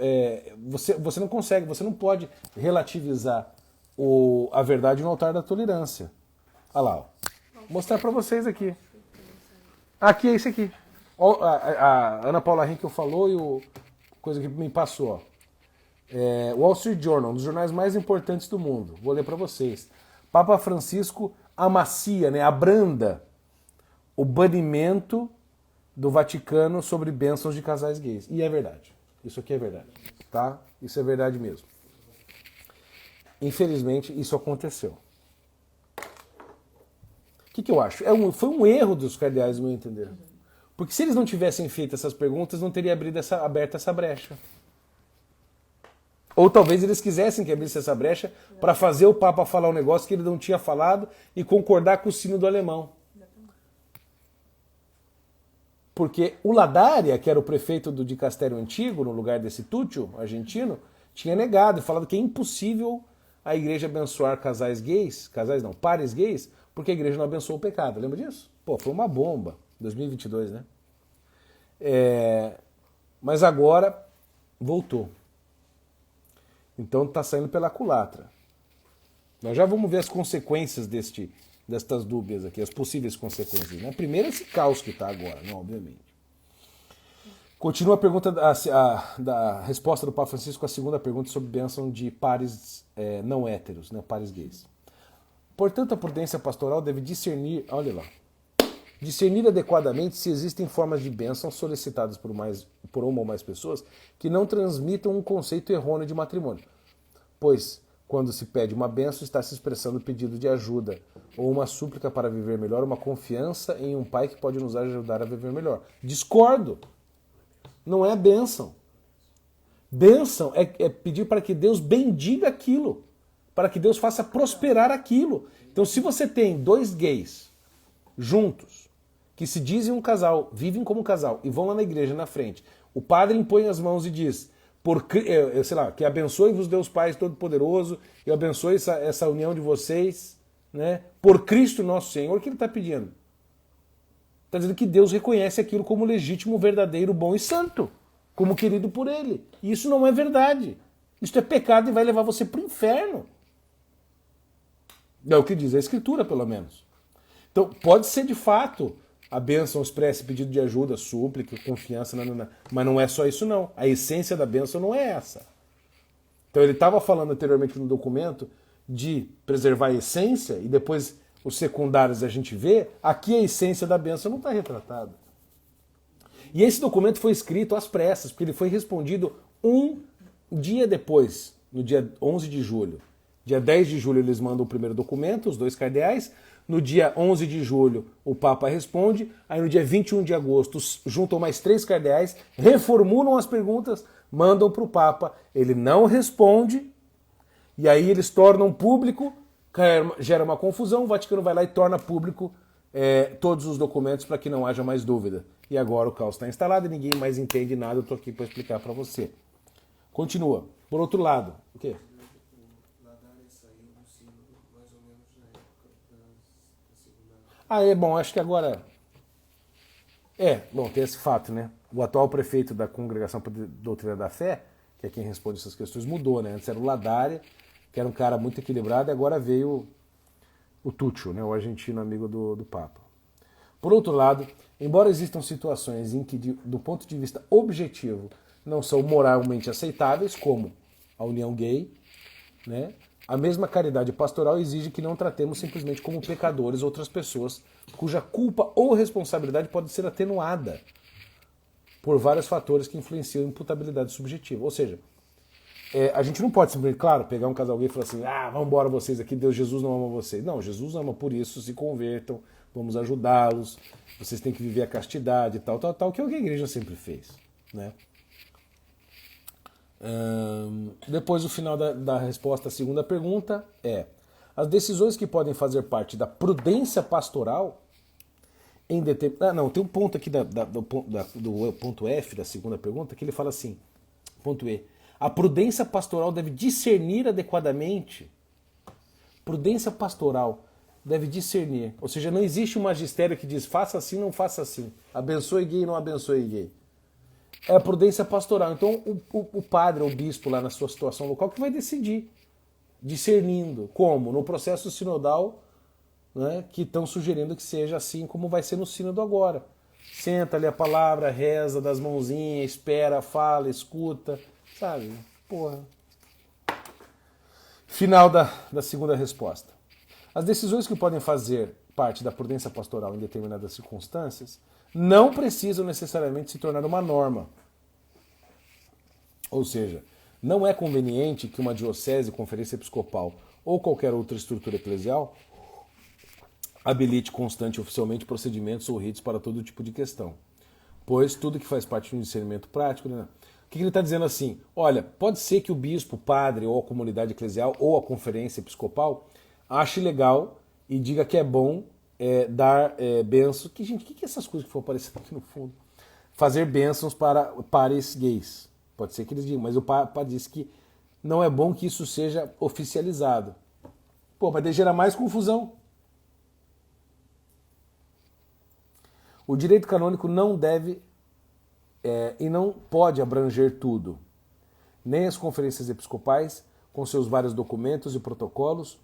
Você não consegue, você não pode relativizar a verdade no altar da tolerância. Olha lá, ó. Vou mostrar para vocês aqui. Aqui é esse aqui. A Ana Paula Henkel falou e coisa que me passou. Ó. O Wall Street Journal, um dos jornais mais importantes do mundo. Vou ler para vocês. Papa Francisco amacia, né, abranda o banimento do Vaticano sobre bênçãos de casais gays. E é verdade. Isso aqui é verdade. Tá? Isso é verdade mesmo. Infelizmente, isso aconteceu. O que eu acho? Foi um erro dos cardeais, no meu entender. Porque se eles não tivessem feito essas perguntas, não teria aberto essa brecha. Ou talvez eles quisessem que abrisse essa brecha para fazer o Papa falar um negócio que ele não tinha falado e concordar com o sino do alemão. Porque o Ladaria, que era o prefeito do dicastério antigo, no lugar desse Túcio argentino, tinha negado e falado que é impossível a igreja abençoar pares gays, porque a igreja não abençoou o pecado. Lembra disso? Pô, foi uma bomba. 2022, né? Mas agora voltou. Então está saindo pela culatra. Nós já vamos ver as consequências destas dúvidas aqui, as possíveis consequências. Né? Primeiro esse caos que está agora, né? Obviamente. Continua a pergunta da resposta do Papa Francisco, a segunda pergunta sobre bênção de pares não héteros, né? Pares gays. Portanto, a prudência pastoral deve discernir, olha lá, discernir adequadamente se existem formas de bênção solicitadas por uma ou mais pessoas que não transmitam um conceito errôneo de matrimônio. Pois, quando se pede uma bênção, está se expressando pedido de ajuda, ou uma súplica para viver melhor, uma confiança em um pai que pode nos ajudar a viver melhor. Discordo! Não é bênção. Bênção é pedir para que Deus bendiga aquilo, para que Deus faça prosperar aquilo. Então, se você tem dois gays juntos, que se dizem um casal, vivem como um casal, e vão lá na igreja, na frente, o padre impõe as mãos e diz, que abençoe-vos Deus Pai Todo-Poderoso, e abençoe essa união de vocês, né, por Cristo nosso Senhor, o que ele está pedindo? Está dizendo que Deus reconhece aquilo como legítimo, verdadeiro, bom e santo, como querido por ele. E isso não é verdade. Isso é pecado e vai levar você para o inferno. É o que diz a Escritura, pelo menos. Então, pode ser de fato a bênção expressa, pedido de ajuda, súplica, confiança, mas não é só isso não. A essência da bênção não é essa. Então ele estava falando anteriormente no documento de preservar a essência e depois os secundários a gente vê, aqui a essência da bênção não está retratada. E esse documento foi escrito às pressas, porque ele foi respondido um dia depois, no dia 11 de julho. Dia 10 de julho eles mandam o primeiro documento, os dois cardeais. No dia 11 de julho o Papa responde. Aí no dia 21 de agosto juntam mais 3 cardeais, reformulam as perguntas, mandam para o Papa. Ele não responde e aí eles tornam público Gera uma confusão, o Vaticano vai lá e torna público todos os documentos para que não haja mais dúvida. E agora o caos está instalado e ninguém mais entende nada, eu estou aqui para explicar para você. Continua. Por outro lado, o quê? Bom, acho que agora... bom, tem esse fato, né? O atual prefeito da Congregação para a Doutrina da Fé, que é quem responde essas questões, mudou, né? Antes era o Ladária, que era um cara muito equilibrado, e agora veio o Túcio, né? O argentino amigo do Papa. Por outro lado, embora existam situações em que, do ponto de vista objetivo, não são moralmente aceitáveis, como a união gay, né? A mesma caridade pastoral exige que não tratemos simplesmente como pecadores outras pessoas cuja culpa ou responsabilidade pode ser atenuada por vários fatores que influenciam a imputabilidade subjetiva. Ou seja, a gente não pode simplesmente, claro, pegar um casal gay e falar assim, vamos embora vocês aqui, Jesus não ama vocês. Não, Jesus ama, por isso se convertam, vamos ajudá-los, vocês têm que viver a castidade, tal, que é o que a igreja sempre fez, né? Depois o final da resposta à segunda pergunta as decisões que podem fazer parte da prudência pastoral em determinado... tem um ponto aqui do ponto F da segunda pergunta que ele fala assim, ponto E, a prudência pastoral deve discernir adequadamente. Prudência pastoral deve discernir, ou seja, não existe um magistério que diz faça assim, não faça assim, abençoe gay, não abençoe gay. É a prudência pastoral. Então o padre ou o bispo lá na sua situação local que vai decidir, discernindo. Como? No processo sinodal, né, que estão sugerindo que seja assim como vai ser no sínodo agora. Senta ali a palavra, reza das mãozinhas, espera, fala, escuta, sabe? Porra. Final da segunda resposta. As decisões que podem fazer parte da prudência pastoral em determinadas circunstâncias não precisam necessariamente se tornar uma norma. Ou seja, não é conveniente que uma diocese, conferência episcopal ou qualquer outra estrutura eclesial habilite constante e oficialmente procedimentos ou ritos para todo tipo de questão. Pois tudo que faz parte de um discernimento prático... Né? O que ele está dizendo assim? Olha, pode ser que o bispo, o padre ou a comunidade eclesial ou a conferência episcopal ache legal e diga que é bom dar bênçãos. Gente, o que é essas coisas que foram aparecendo aqui no fundo? Fazer bênçãos para pares gays. Pode ser que eles digam, mas o Papa disse que não é bom que isso seja oficializado. Pô, mas daí gera mais confusão. O direito canônico não deve e não pode abranger tudo. Nem as conferências episcopais, com seus vários documentos e protocolos,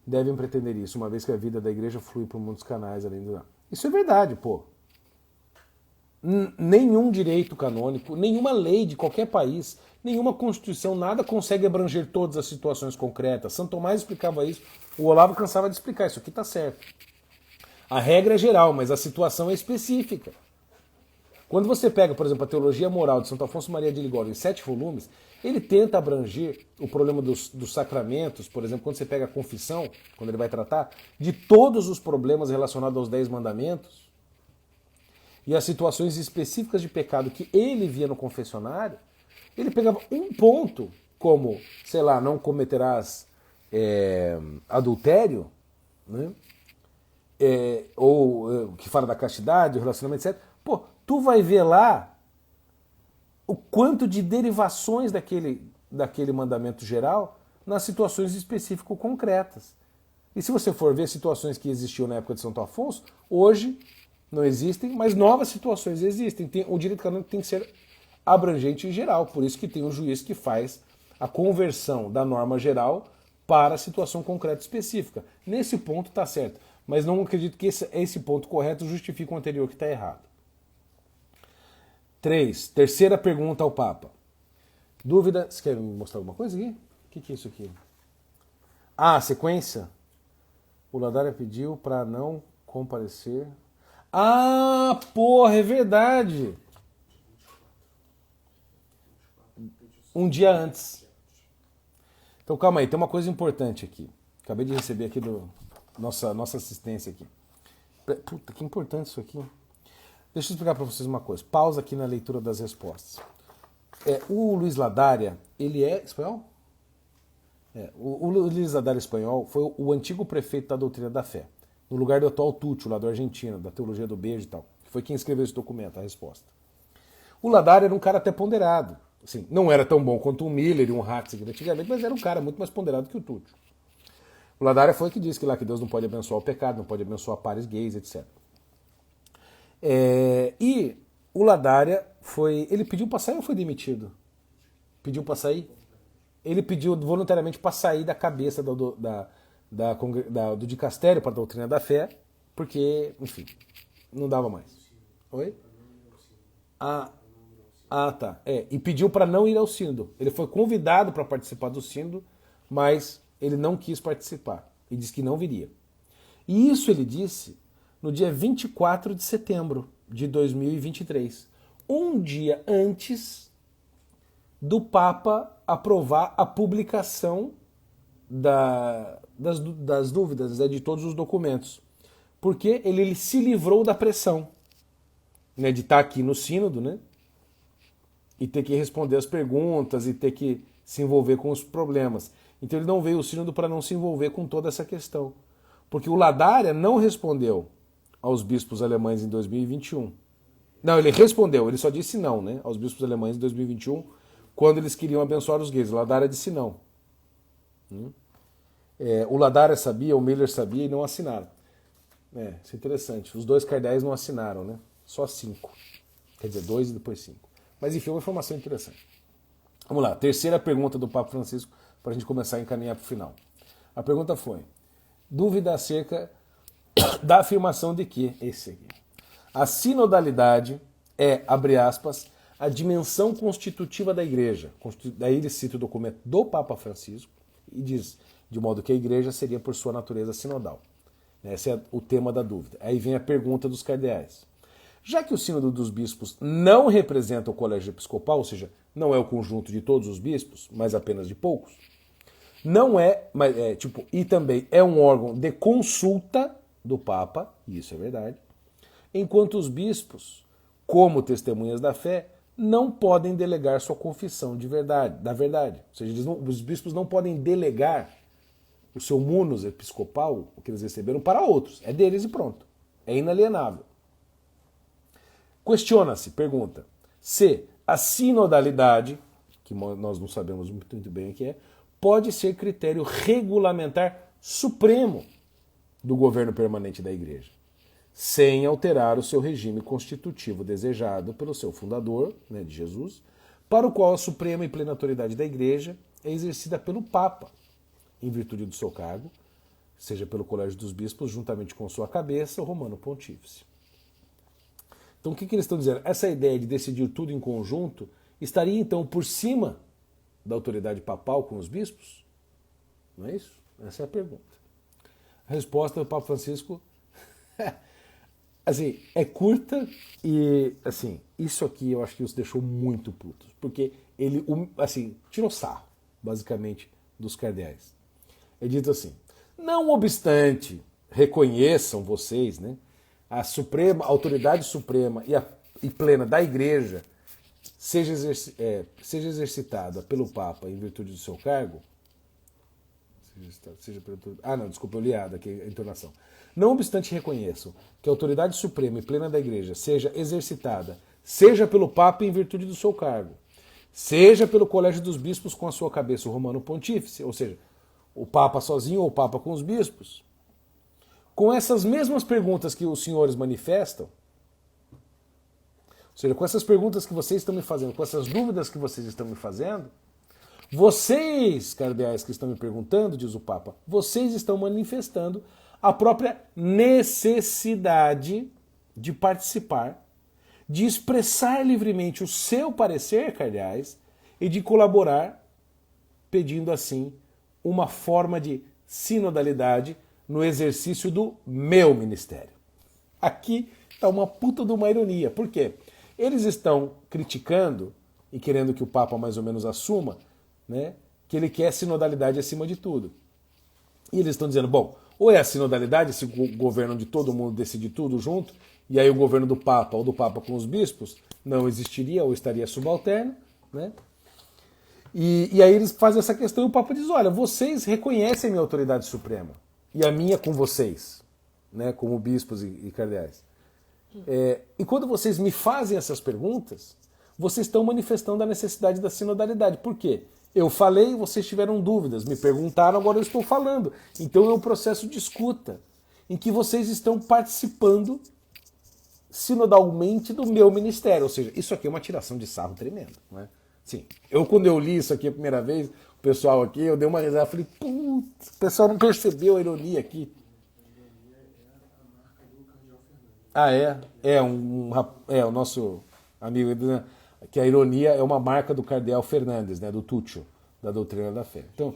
devem pretender isso, uma vez que a vida da igreja flui por muitos canais além do... Isso é verdade, pô. Nenhum direito canônico, nenhuma lei de qualquer país, nenhuma constituição, nada consegue abranger todas as situações concretas. Santo Tomás explicava isso, o Olavo cansava de explicar, isso aqui tá certo. A regra é geral, mas a situação é específica. Quando você pega, por exemplo, a Teologia Moral de Santo Afonso Maria de Ligório em 7 volumes, ele tenta abranger o problema dos sacramentos, por exemplo, quando você pega a confissão, quando ele vai tratar, de todos os problemas relacionados aos 10 mandamentos e as situações específicas de pecado que ele via no confessionário, ele pegava um ponto, como, sei lá, não cometerás adultério, né? Ou que fala da castidade, o relacionamento, etc. Pô, tu vai ver lá o quanto de derivações daquele mandamento geral nas situações específicas concretas. E se você for ver situações que existiam na época de Santo Afonso, hoje não existem, mas novas situações existem. O direito canônico tem que ser abrangente e geral, por isso que tem um juiz que faz a conversão da norma geral para a situação concreta específica. Nesse ponto está certo, mas não acredito que esse ponto correto justifique o anterior que está errado. 3. Terceira pergunta ao Papa. Dúvida? Você quer me mostrar alguma coisa aqui? O que é isso aqui? A sequência? O Ladária pediu para não comparecer. Porra, é verdade! Um dia antes. Então calma aí, tem uma coisa importante aqui. Acabei de receber aqui nossa assistência aqui. Puta, que importante isso aqui. Deixa eu explicar para vocês uma coisa. Pausa aqui na leitura das respostas. O Luiz Ladária, ele é espanhol? O Luiz Adares Espanhol foi o antigo prefeito da doutrina da fé, no lugar do atual Tútil, lá do Argentina, da teologia do beijo e tal, que foi quem escreveu esse documento, a resposta. O Ladar era um cara até ponderado. Assim, não era tão bom quanto o Miller e um Ratzinger antigamente, mas era um cara muito mais ponderado que o Tútil. O Ladares foi que disse que lá que Deus não pode abençoar o pecado, não pode abençoar pares gays, etc. E o Ladares ele pediu para sair ou foi demitido? Pediu para sair? Ele pediu voluntariamente para sair da cabeça do dicastério para a doutrina da fé, porque, enfim, não dava mais. Oi? Tá. E pediu para não ir ao sínodo. Ele foi convidado para participar do sínodo, mas ele não quis participar e disse que não viria. E isso ele disse no dia 24 de setembro de 2023, um dia antes do Papa aprovar a publicação das dúvidas, de todos os documentos. Porque ele se livrou da pressão, né, de estar aqui no sínodo, né, e ter que responder as perguntas e ter que se envolver com os problemas. Então ele não veio ao sínodo para não se envolver com toda essa questão. Porque o Ladares não respondeu aos bispos alemães em 2021. Não, ele respondeu, ele só disse não, né, aos bispos alemães em 2021, quando eles queriam abençoar os gays. O Ladares disse não. O Ladares sabia, o Miller sabia e não assinaram. Isso é interessante. Os dois cardeais não assinaram, né? Só 5. Quer dizer, 2 e depois 5. Mas enfim, uma informação interessante. Vamos lá, terceira pergunta do Papa Francisco, para a gente começar a encaminhar para o final. A pergunta foi: dúvida acerca da afirmação de que a sinodalidade é, abre aspas, a dimensão constitutiva da Igreja. Daí ele cita o documento do Papa Francisco e diz, de modo que a Igreja seria por sua natureza sinodal. Esse é o tema da dúvida. Aí vem a pergunta dos cardeais. Já que o sínodo dos bispos não representa o colégio episcopal, ou seja, não é o conjunto de todos os bispos, mas apenas de poucos, e também é um órgão de consulta do Papa, e isso é verdade, enquanto os bispos, como testemunhas da fé, não podem delegar sua confissão da verdade. Ou seja, os bispos não podem delegar o seu munus episcopal, o que eles receberam, para outros. É deles e pronto. É inalienável. Questiona-se, pergunta, se a sinodalidade, que nós não sabemos muito bem o que é, pode ser critério regulamentar supremo do governo permanente da Igreja, sem alterar o seu regime constitutivo desejado pelo seu fundador, né, de Jesus, para o qual a suprema e plena autoridade da Igreja é exercida pelo Papa, em virtude do seu cargo, seja pelo Colégio dos Bispos, juntamente com sua cabeça, o Romano Pontífice. Então o que eles estão dizendo? Essa ideia de decidir tudo em conjunto estaria então por cima da autoridade papal com os bispos? Não é isso? Essa é a pergunta. A resposta do Papa Francisco assim, é curta e assim, isso aqui eu acho que os deixou muito putos, porque ele assim, tirou sarro, basicamente, dos cardeais. Ele diz assim: não obstante reconheçam vocês, né, a autoridade suprema e plena da Igreja seja exercitada pelo Papa em virtude do seu cargo. Desculpa, eu li errado aqui a entonação. Não obstante reconheçam que a autoridade suprema e plena da Igreja seja exercitada, seja pelo Papa em virtude do seu cargo, seja pelo Colégio dos Bispos com a sua cabeça o Romano Pontífice, ou seja, o Papa sozinho ou o Papa com os bispos, com essas mesmas perguntas que os senhores manifestam, ou seja, com essas perguntas que vocês estão me fazendo, com essas dúvidas que vocês estão me fazendo, vocês, cardeais que estão me perguntando, diz o Papa, vocês estão manifestando a própria necessidade de participar, de expressar livremente o seu parecer, cardeais, e de colaborar, pedindo assim uma forma de sinodalidade no exercício do meu ministério. Aqui está uma puta de uma ironia. Por quê? Eles estão criticando e querendo que o Papa mais ou menos assuma, né, que ele quer sinodalidade acima de tudo. E eles estão dizendo, bom, ou é a sinodalidade, esse governo onde todo mundo decide tudo junto, e aí o governo do Papa ou do Papa com os bispos não existiria ou estaria subalterno, né? E aí eles fazem essa questão e o Papa diz, olha, vocês reconhecem a minha autoridade suprema e a minha com vocês, né, como bispos e cardeais. E quando vocês me fazem essas perguntas, vocês estão manifestando a necessidade da sinodalidade. Por quê? Eu falei, vocês tiveram dúvidas, me perguntaram, agora eu estou falando. Então é um processo de escuta, em que vocês estão participando sinodalmente do meu ministério. Ou seja, isso aqui é uma tiração de sarro tremenda, né? Sim, quando eu li isso aqui a primeira vez, o pessoal aqui, eu dei uma risada, falei, putz, o pessoal não percebeu a ironia aqui. Ah, é? O nosso amigo, né, que a ironia é uma marca do cardeal Fernandes, né, do Tuccio, da doutrina da fé. Então,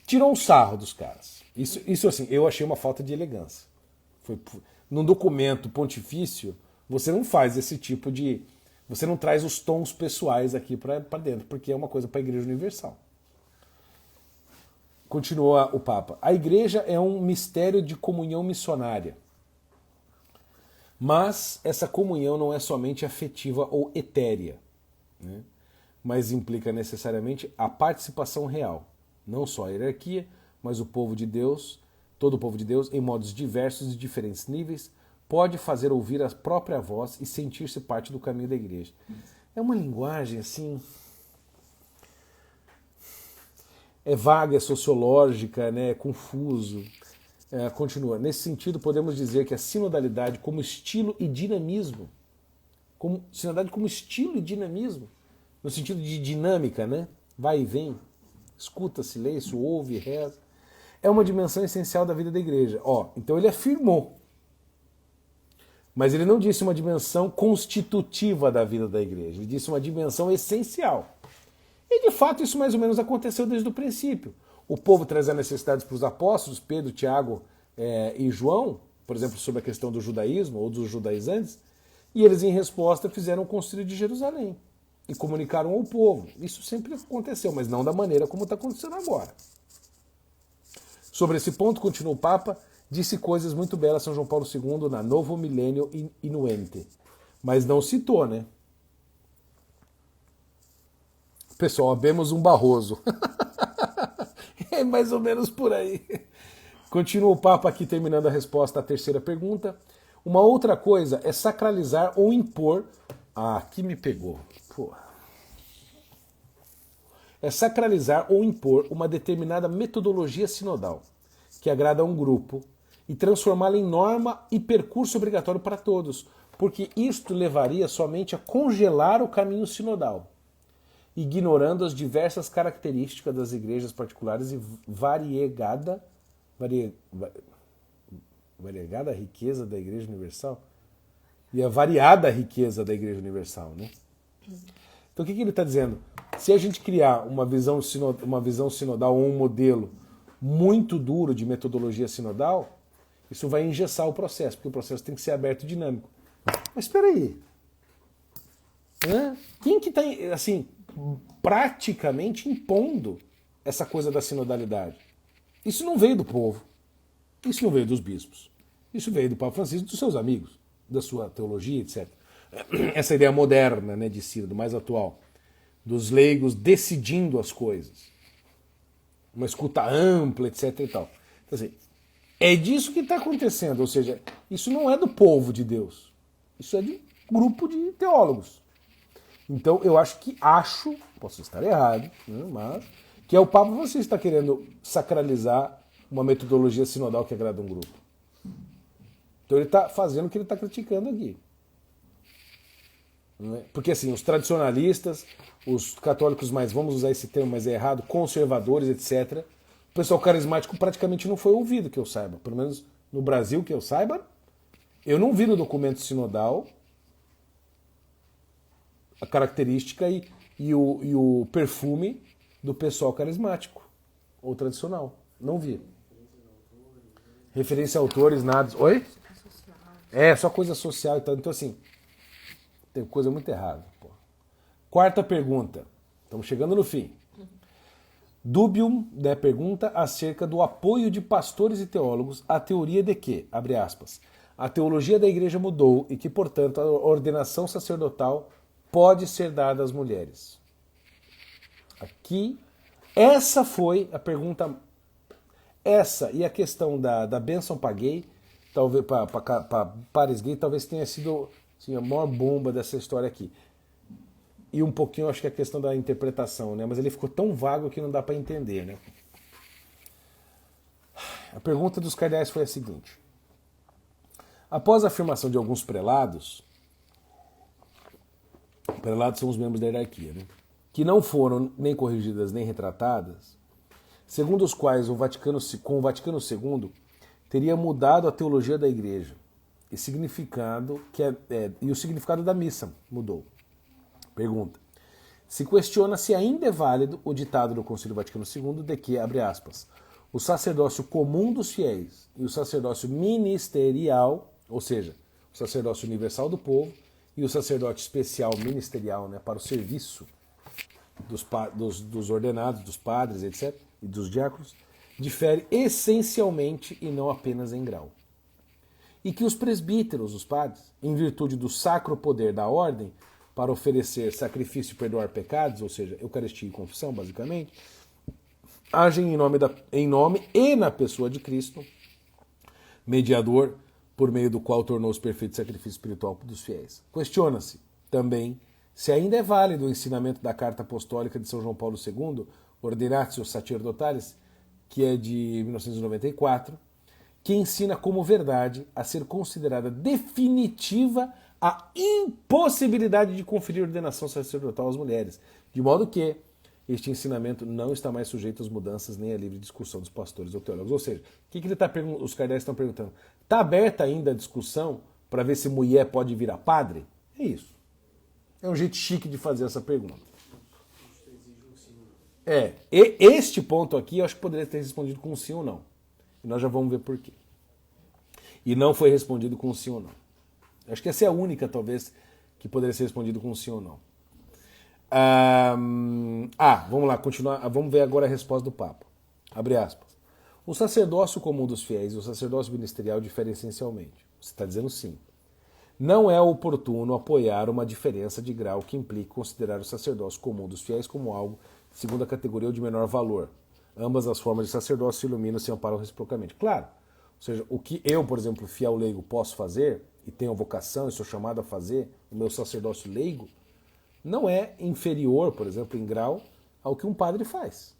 tirou um sarro dos caras. Isso assim, eu achei uma falta de elegância. Num documento pontifício, você não faz esse tipo de... Você não traz os tons pessoais aqui para dentro, porque é uma coisa para a Igreja Universal. Continua o Papa. A Igreja é um mistério de comunhão missionária. Mas essa comunhão não é somente afetiva ou etérea, né? Mas implica necessariamente a participação real. Não só a hierarquia, mas o povo de Deus, todo o povo de Deus, em modos diversos e diferentes níveis, pode fazer ouvir a própria voz e sentir-se parte do caminho da igreja. É uma linguagem assim... É vaga, é sociológica, né? É confuso. Continua. Nesse sentido, podemos dizer que a sinodalidade como estilo e dinamismo, sinodalidade como estilo e dinamismo, no sentido de dinâmica, né? Vai e vem, escuta, silêncio, ouve, reza, é uma dimensão essencial da vida da igreja. Então ele afirmou, mas ele não disse uma dimensão constitutiva da vida da igreja, ele disse uma dimensão essencial. E de fato isso mais ou menos aconteceu desde o princípio. O povo trazia necessidades para os apóstolos, Pedro, Tiago e João, por exemplo, sobre a questão do judaísmo ou dos judaizantes, e eles, em resposta, fizeram o concílio de Jerusalém e comunicaram ao povo. Isso sempre aconteceu, mas não da maneira como está acontecendo agora. Sobre esse ponto, continua o Papa, disse coisas muito belas São João Paulo II na Novo Millennium Inuente, mas não citou, né? Pessoal, vemos um Barroso. É mais ou menos por aí. Continua o Papa aqui terminando a resposta à terceira pergunta. Uma outra coisa é sacralizar ou impor... aqui me pegou. Porra. É sacralizar ou impor uma determinada metodologia sinodal que agrada a um grupo e transformá-la em norma e percurso obrigatório para todos, porque isto levaria somente a congelar o caminho sinodal, ignorando as diversas características das igrejas particulares e variegada riqueza da Igreja Universal e a variada riqueza da Igreja Universal, né? Então o que ele está dizendo? Se a gente criar uma visão sinodal ou um modelo muito duro de metodologia sinodal, isso vai engessar o processo, porque o processo tem que ser aberto e dinâmico. Mas espera aí. Quem que está, assim, praticamente impondo essa coisa da sinodalidade? Isso não veio do povo. Isso não veio dos bispos. Isso veio do Papa Francisco, dos seus amigos, da sua teologia, etc. Essa ideia moderna, né, de sínodo, mais atual, dos leigos decidindo as coisas. Uma escuta ampla, etc. e tal. Então, assim, é disso que está acontecendo. Ou seja, isso não é do povo de Deus. Isso é de grupo de teólogos. Então, eu posso estar errado, né, mas que é o Papa Francisco está querendo sacralizar uma metodologia sinodal que agrada um grupo. Então ele está fazendo o que ele está criticando aqui. Porque assim, os tradicionalistas, os católicos mais, vamos usar esse termo, mas é errado, conservadores, etc., o pessoal carismático praticamente não foi ouvido, que eu saiba. Pelo menos no Brasil, que eu saiba, eu não vi no documento sinodal a característica e o perfume do pessoal carismático ou tradicional. Não vi. Referência a autores, nada. Oi? Só coisa social e tal. Então, assim, tem coisa muito errada. Pô. Quarta pergunta. Estamos chegando no fim. Dubium, né, pergunta acerca do apoio de pastores e teólogos à teoria de que, abre aspas, a teologia da igreja mudou e que, portanto, a ordenação sacerdotal pode ser dada às mulheres. Aqui, essa foi a pergunta. Essa e a questão da bênção para gay, talvez para pares gay, talvez tenha sido assim, a maior bomba dessa história aqui. E um pouquinho, acho que a questão da interpretação, né? Mas ele ficou tão vago que não dá para entender, né? A pergunta dos cardeais foi a seguinte: após a afirmação de alguns prelados são os membros da hierarquia, né? Que não foram nem corrigidas nem retratadas, segundo os quais com o Vaticano II teria mudado a teologia da Igreja e o significado da missa mudou. Pergunta: se questiona se ainda é válido o ditado do Concílio Vaticano II de que, abre aspas, o sacerdócio comum dos fiéis e o sacerdócio ministerial, ou seja, o sacerdócio universal do povo e o sacerdote especial ministerial, né, para o serviço dos ordenados, dos padres, etc., e dos diáconos, difere essencialmente e não apenas em grau. E que os presbíteros, os padres, em virtude do sacro poder da ordem, para oferecer sacrifício e perdoar pecados, ou seja, Eucaristia e confissão, basicamente, agem em nome e na pessoa de Cristo, mediador, por meio do qual tornou-se perfeito sacrifício espiritual dos fiéis. Questiona-se também se ainda é válido o ensinamento da Carta Apostólica de São João Paulo II, Ordinatio Sacerdotales, que é de 1994, que ensina como verdade a ser considerada definitiva a impossibilidade de conferir ordenação sacerdotal às mulheres, de modo que este ensinamento não está mais sujeito às mudanças nem à livre discussão dos pastores ou teólogos. Ou seja, o que os cardeais estão perguntando? Está aberta ainda a discussão para ver se mulher pode virar padre? É isso. É um jeito chique de fazer essa pergunta. E este ponto aqui eu acho que poderia ter respondido com sim ou não. E nós já vamos ver por quê. E não foi respondido com sim ou não. Acho que essa é a única, talvez, que poderia ser respondido com sim ou não. Vamos lá, continuar. Vamos ver agora a resposta do Papa. Abre aspas. O sacerdócio comum dos fiéis e o sacerdócio ministerial diferem essencialmente. Você está dizendo sim. Não é oportuno apoiar uma diferença de grau que implique considerar o sacerdócio comum dos fiéis como algo de segunda categoria ou de menor valor. Ambas as formas de sacerdócio se iluminam e se amparam reciprocamente. Claro, ou seja, o que eu, por exemplo, fiel leigo, posso fazer, e tenho vocação e sou chamado a fazer, o meu sacerdócio leigo, não é inferior, por exemplo, em grau, ao que um padre faz.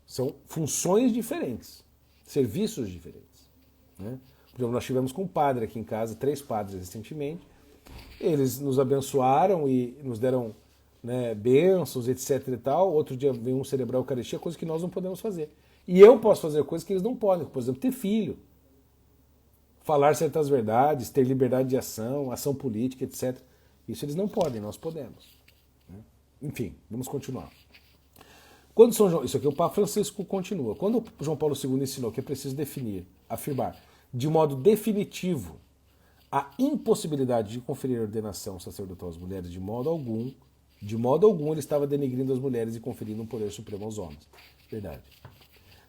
São funções diferentes, serviços diferentes. Né? Por exemplo, nós tivemos com um padre aqui em casa, 3 padres recentemente, eles nos abençoaram e nos deram, né, bênçãos, etc e tal. Outro dia veio um celebrar a Eucaristia, coisa que nós não podemos fazer. E eu posso fazer coisas que eles não podem, por exemplo, ter filho, falar certas verdades, ter liberdade de ação, ação política, etc. Isso eles não podem, nós podemos. Enfim, vamos continuar. Quando São João, isso aqui o Papa Francisco continua. Quando João Paulo II ensinou que é preciso definir, afirmar de modo definitivo a impossibilidade de conferir ordenação sacerdotal às mulheres, de modo algum ele estava denegrindo as mulheres e conferindo um poder supremo aos homens. Verdade.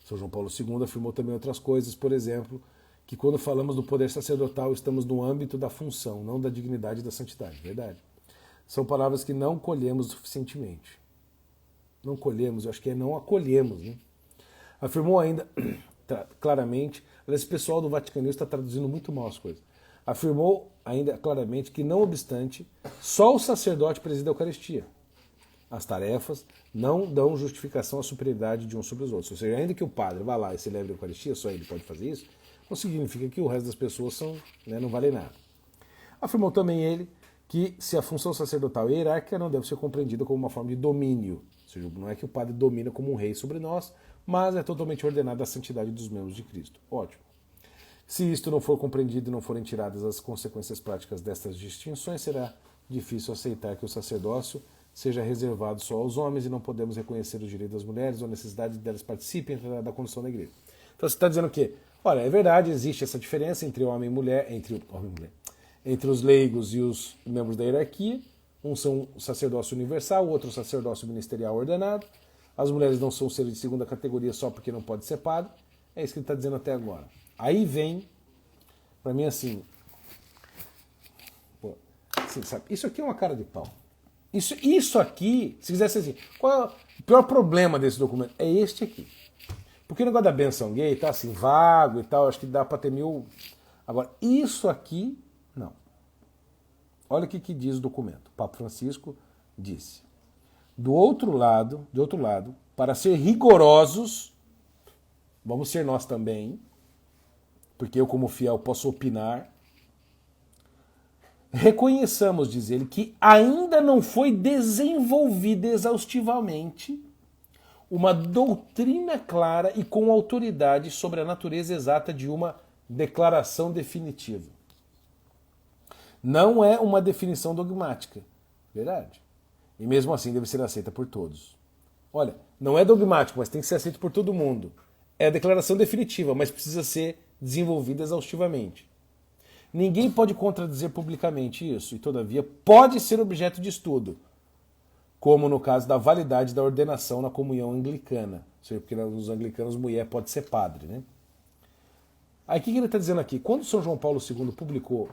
São João Paulo II afirmou também outras coisas, por exemplo, que quando falamos do poder sacerdotal estamos no âmbito da função, não da dignidade e da santidade. Verdade. São palavras que não colhemos suficientemente. Não colhemos, eu acho que é não acolhemos. Né? Afirmou ainda, claramente, esse pessoal do Vaticano está traduzindo muito mal as coisas. Afirmou ainda claramente que, não obstante, só o sacerdote preside a Eucaristia. As tarefas não dão justificação à superioridade de uns sobre os outros. Ou seja, ainda que o padre vá lá e celebre a Eucaristia, só ele pode fazer isso, não significa que o resto das pessoas não valem nada. Afirmou também ele que se a função sacerdotal é hierárquica, não deve ser compreendida como uma forma de domínio. Ou seja, não é que o padre domina como um rei sobre nós, mas é totalmente ordenado à santidade dos membros de Cristo. Ótimo. Se isto não for compreendido e não forem tiradas as consequências práticas destas distinções, será difícil aceitar que o sacerdócio seja reservado só aos homens e não podemos reconhecer o direito das mulheres ou a necessidade delas participem da condução da igreja. Então você está dizendo que, olha, é verdade, existe essa diferença entre homem e mulher, entre os leigos e os membros da hierarquia. Um são o sacerdócio universal, o outro o sacerdócio ministerial ordenado. As mulheres não são seres de segunda categoria só porque não pode ser padre. É isso que ele está dizendo até agora. Aí vem, para mim assim, sabe, isso aqui é uma cara de pau. Isso aqui, se quisesse assim, qual é o pior problema desse documento? É este aqui. Porque o negócio da benção gay tá assim, vago e tal, acho que dá para ter mil... Agora, isso aqui, não. Olha o que diz o documento. O Papa Francisco disse. De outro lado, para ser rigorosos, vamos ser nós também, porque eu como fiel posso opinar, reconheçamos, diz ele, que ainda não foi desenvolvida exaustivamente uma doutrina clara e com autoridade sobre a natureza exata de uma declaração definitiva. Não é uma definição dogmática, verdade? E mesmo assim deve ser aceita por todos. Olha, não é dogmático, mas tem que ser aceito por todo mundo. É a declaração definitiva, mas precisa ser desenvolvida exaustivamente. Ninguém pode contradizer publicamente isso, e todavia pode ser objeto de estudo, como no caso da validade da ordenação na comunhão anglicana. Ou seja, porque nos anglicanos mulher pode ser padre, né? Aí o que ele está dizendo aqui? Quando São João Paulo II publicou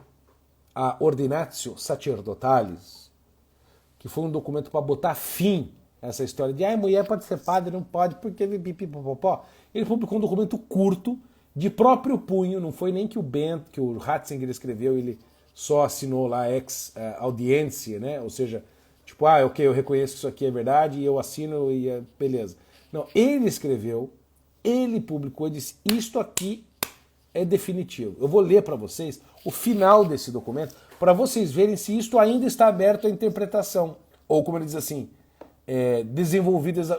a Ordinatio Sacerdotalis, que foi um documento para botar fim a essa história de mulher pode ser padre, não pode, porque pipipipopopó. Ele publicou um documento curto, de próprio punho, não foi nem que o Ratzinger escreveu, ele só assinou lá ex audiência, né? Ou seja, tipo, ok, eu reconheço que isso aqui é verdade e eu assino e beleza. Não, ele escreveu, ele publicou e disse, isto aqui é definitivo. Eu vou ler para vocês o final desse documento para vocês verem se isto ainda está aberto à interpretação. Ou, como ele diz assim,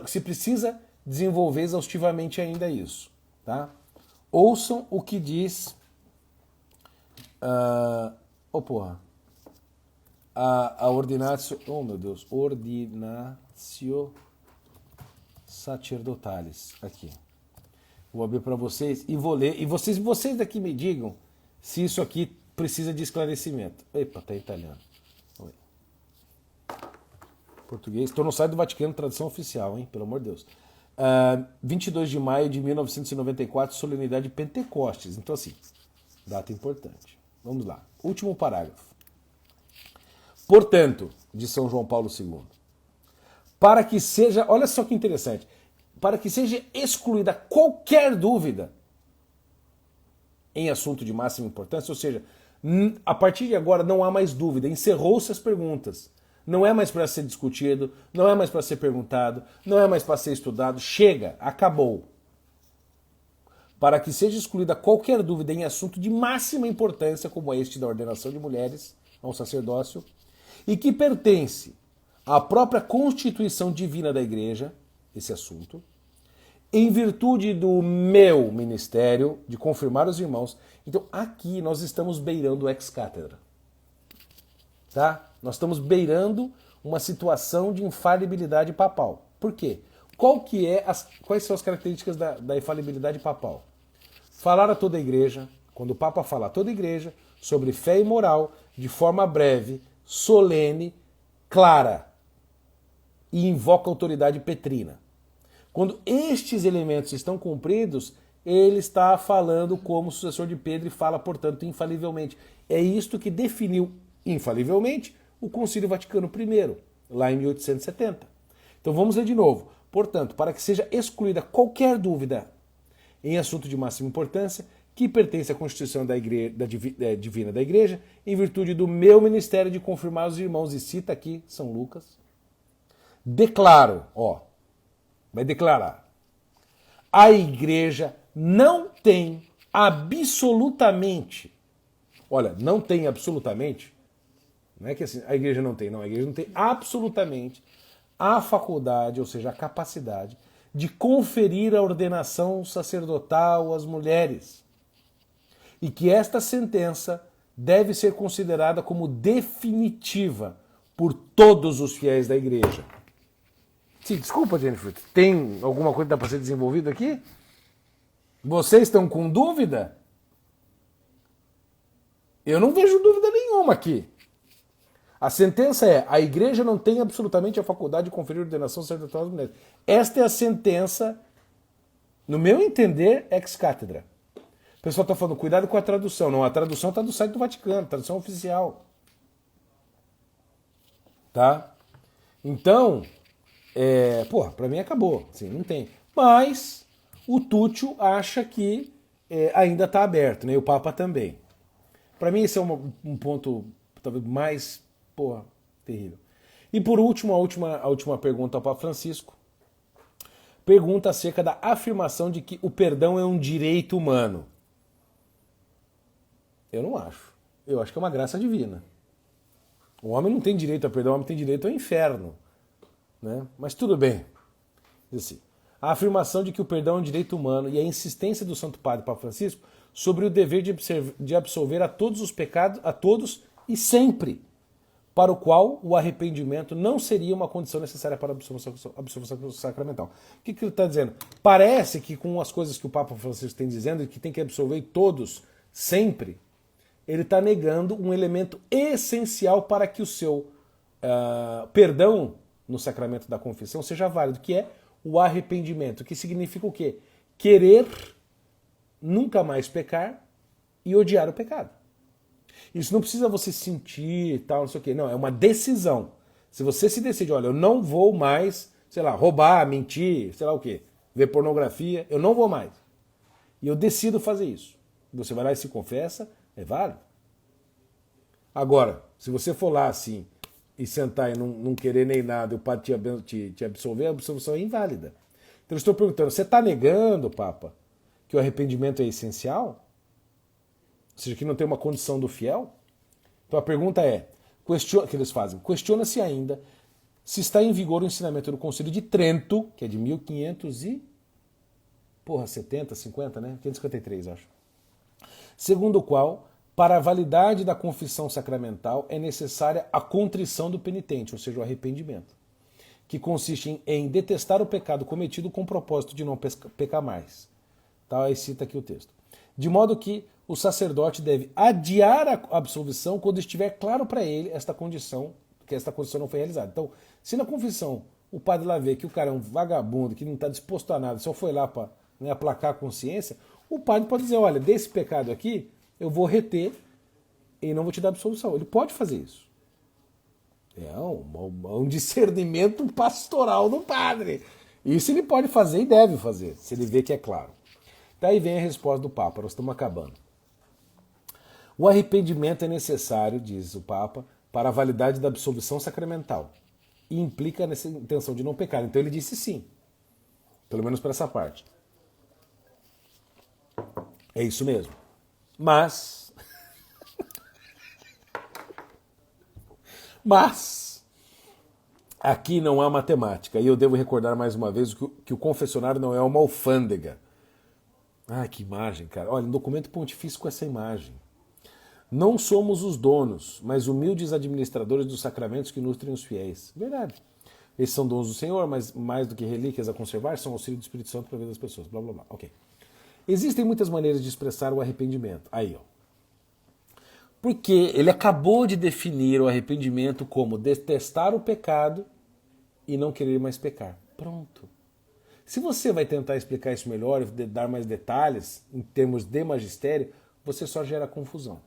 se precisa desenvolver exaustivamente ainda isso. Tá? Ouçam o que diz a Ordinatio, Ordinatio Sacerdotalis, aqui. Vou abrir para vocês e vou ler. E vocês daqui me digam se isso aqui precisa de esclarecimento. Epa, tá em italiano. Oi. Português. Estou no site do Vaticano, tradução oficial, hein? Pelo amor de Deus. 22 de maio de 1994, solenidade de Pentecostes. Então, assim, data importante. Vamos lá. Último parágrafo. Portanto, de São João Paulo II, para que seja, olha só que interessante, para que seja excluída qualquer dúvida em assunto de máxima importância, ou seja, a partir de agora não há mais dúvida, encerrou-se as perguntas. Não é mais para ser discutido, não é mais para ser perguntado, não é mais para ser estudado, chega, acabou. Para que seja excluída qualquer dúvida em assunto de máxima importância, como este da ordenação de mulheres ao sacerdócio, e que pertence à própria constituição divina da Igreja, esse assunto, em virtude do meu ministério de confirmar os irmãos. Então aqui nós estamos beirando o ex-cátedra. Tá? Nós estamos beirando uma situação de infalibilidade papal. Por quê? Quais são as características da infalibilidade papal? Falar a toda a igreja, quando o Papa fala a toda a igreja, sobre fé e moral, de forma breve, solene, clara, e invoca a autoridade petrina. Quando estes elementos estão cumpridos, ele está falando como sucessor de Pedro e fala, portanto, infalivelmente. É isto que definiu infalivelmente o Concílio Vaticano I, lá em 1870. Então vamos ler de novo. Portanto, para que seja excluída qualquer dúvida em assunto de máxima importância, que pertence à Constituição Divina da Igreja, em virtude do meu ministério de confirmar os irmãos, e cita aqui São Lucas, declaro, vai declarar, a Igreja não tem absolutamente, não tem absolutamente, não é que assim, a Igreja não tem, não, a Igreja não tem absolutamente a faculdade, ou seja, a capacidade de conferir a ordenação sacerdotal às mulheres. E que esta sentença deve ser considerada como definitiva por todos os fiéis da Igreja. Sim, desculpa, Jennifer, tem alguma coisa que dá para ser desenvolvida aqui? Vocês estão com dúvida? Eu não vejo dúvida nenhuma aqui. A sentença é, a Igreja não tem absolutamente a faculdade de conferir ordenação sacerdotal às mulheres. Esta é a sentença, no meu entender, ex-cátedra. O pessoal está falando, cuidado com a tradução. Não, a tradução está do site do Vaticano, tradução oficial. Tá? Então, pra mim acabou, assim, não tem. Mas o Tútil acha que ainda está aberto, né? E o Papa também. Para mim esse é um ponto talvez mais, terrível. E por último, a última pergunta ao Papa Francisco. Pergunta acerca da afirmação de que o perdão é um direito humano. Eu não acho. Eu acho que é uma graça divina. O homem não tem direito a perdão, o homem tem direito ao inferno. Né? Mas tudo bem. Diz assim, a afirmação de que o perdão é um direito humano e a insistência do Santo Padre Papa Francisco sobre o dever de absolver a todos os pecados, a todos e sempre, para o qual o arrependimento não seria uma condição necessária para a absolvição sacramental. O que ele está dizendo? Parece que com as coisas que o Papa Francisco tem dizendo, que tem que absolver todos sempre, ele está negando um elemento essencial para que o seu perdão no sacramento da confissão seja válido, que é o arrependimento, que significa o quê? Querer nunca mais pecar e odiar o pecado. Isso não precisa você sentir e tal, não sei o quê. Não, é uma decisão. Se você se decide, olha, eu não vou mais, sei lá, roubar, mentir, sei lá o quê, ver pornografia, eu não vou mais. E eu decido fazer isso. Você vai lá e se confessa, é válido. Agora, se você for lá assim e sentar e não querer nem nada, o padre te absolver, a absolvição é inválida. Então eu estou perguntando, você está negando, Papa, que o arrependimento é essencial? Ou seja, que não tem uma condição do fiel? Então a pergunta é, que eles fazem, questiona-se ainda se está em vigor o ensinamento do Concílio de Trento, que é de 1570, 50, né? 553, acho. Segundo o qual, para a validade da confissão sacramental é necessária a contrição do penitente, ou seja, o arrependimento, que consiste em detestar o pecado cometido com o propósito de não pecar mais. Tá? Aí cita aqui o texto. De modo que o sacerdote deve adiar a absolvição quando estiver claro para ele que esta condição não foi realizada. Então, se na confissão o padre lá vê que o cara é um vagabundo, que não está disposto a nada, só foi lá para aplacar a consciência, o padre pode dizer, olha, desse pecado aqui, eu vou reter e não vou te dar absolvição. Ele pode fazer isso. É um discernimento pastoral do padre. Isso ele pode fazer e deve fazer, se ele vê que é claro. Daí vem a resposta do Papa, nós estamos acabando. O arrependimento é necessário, diz o Papa, para a validade da absolvição sacramental e implica nessa intenção de não pecar. Então ele disse sim, pelo menos para essa parte. É isso mesmo. Mas aqui não há matemática. E eu devo recordar mais uma vez que o confessionário não é uma alfândega. Ah, que imagem, cara. Olha, um documento pontifício com essa imagem. Não somos os donos, mas humildes administradores dos sacramentos que nutrem os fiéis. Verdade. Esses são dons do Senhor, mas mais do que relíquias a conservar, são auxílio do Espírito Santo para a vida das pessoas. Blá, blá, blá. Ok. Existem muitas maneiras de expressar o arrependimento. Aí, ó. Porque ele acabou de definir o arrependimento como detestar o pecado e não querer mais pecar. Pronto. Se você vai tentar explicar isso melhor e dar mais detalhes em termos de magistério, você só gera confusão.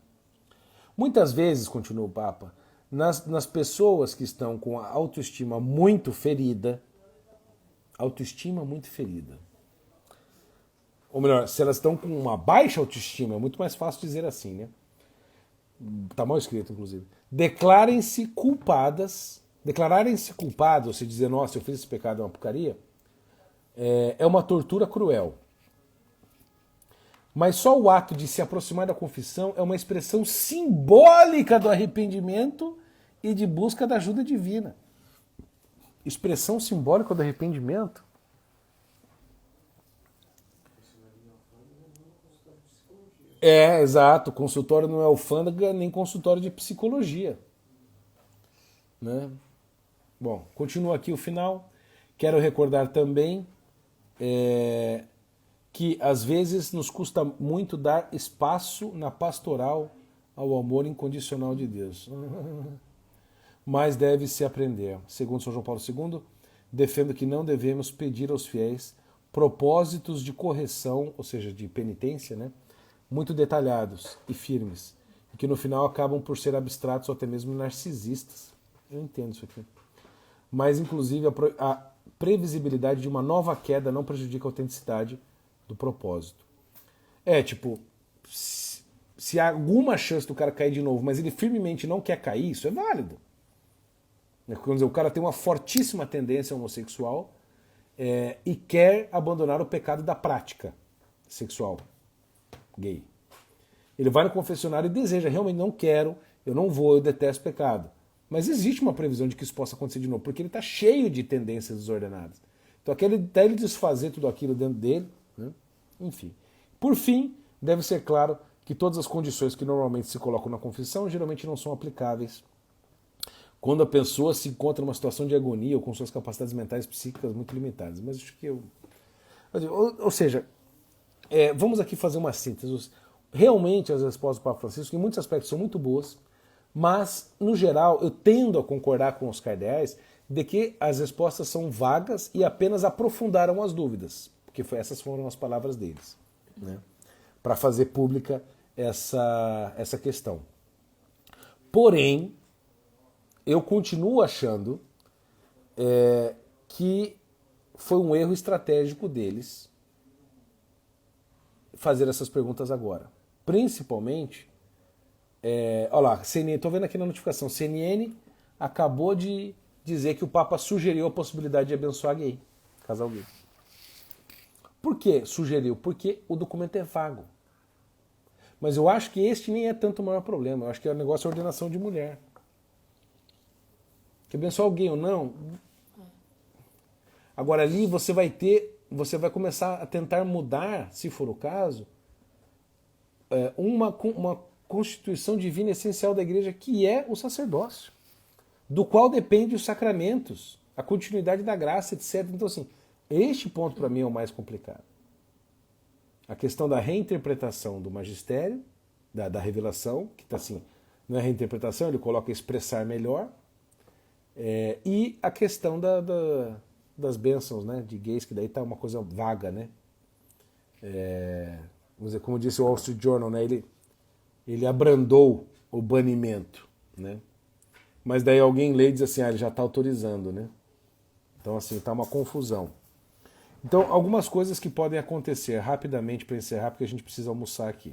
Muitas vezes, continua o Papa, nas pessoas que estão com a autoestima muito ferida, ou melhor, se elas estão com uma baixa autoestima, é muito mais fácil dizer assim, né? Está mal escrito, inclusive. Declararem-se culpados, ou se dizer, nossa, eu fiz esse pecado, é uma porcaria, é uma tortura cruel. Mas só o ato de se aproximar da confissão é uma expressão simbólica do arrependimento e de busca da ajuda divina. Expressão simbólica do arrependimento? Exato. Consultório não é alfândega nem consultório de psicologia. Né? Bom, continua aqui o final. Quero recordar também que às vezes nos custa muito dar espaço na pastoral ao amor incondicional de Deus. Mas deve-se aprender. Segundo São João Paulo II, defendo que não devemos pedir aos fiéis propósitos de correção, ou seja, de penitência, né, muito detalhados e firmes, e que no final acabam por ser abstratos ou até mesmo narcisistas. Eu entendo isso aqui. mas inclusive a previsibilidade de uma nova queda não prejudica a autenticidade do propósito. Tipo, se há alguma chance do cara cair de novo, mas ele firmemente não quer cair, isso é válido. Quer dizer, o cara tem uma fortíssima tendência homossexual e quer abandonar o pecado da prática sexual gay. Ele vai no confessionário e deseja, realmente não quero, eu não vou, eu detesto pecado. Mas existe uma previsão de que isso possa acontecer de novo, porque ele está cheio de tendências desordenadas. Então até ele desfazer tudo aquilo dentro dele, né? Enfim. Por fim, deve ser claro que todas as condições que normalmente se colocam na confissão geralmente não são aplicáveis quando a pessoa se encontra numa situação de agonia ou com suas capacidades mentais e psíquicas muito limitadas. Mas acho que ou seja, vamos aqui fazer uma síntese. Realmente as respostas do Papa Francisco em muitos aspectos são muito boas, mas no geral eu tendo a concordar com os cardeais de que as respostas são vagas e apenas aprofundaram as dúvidas, porque essas foram as palavras deles, né, para fazer pública essa questão. Porém, eu continuo achando que foi um erro estratégico deles fazer essas perguntas agora. Principalmente, olha lá, CNN, estou vendo aqui na notificação, CNN acabou de dizer que o Papa sugeriu a possibilidade de abençoar gay, casal gay. Por que sugeriu? Porque o documento é vago. Mas eu acho que este nem é tanto o maior problema, eu acho que o negócio é a ordenação de mulher. Que abençoar alguém ou não. Agora ali você vai começar a tentar mudar, se for o caso, uma constituição divina essencial da igreja, que é o sacerdócio, do qual depende os sacramentos, a continuidade da graça, etc. Então, assim, este ponto para mim é o mais complicado. A questão da reinterpretação do magistério, da revelação, que está assim, não é reinterpretação, ele coloca expressar melhor, e a questão das bênçãos, né, de gays, que daí está uma coisa vaga, né? Vamos dizer, como disse o Wall Street Journal, né, ele abrandou o banimento, né? Mas daí alguém lê e diz assim, ele já está autorizando, né? Então, assim, está uma confusão. Então, algumas coisas que podem acontecer rapidamente para encerrar, porque a gente precisa almoçar aqui.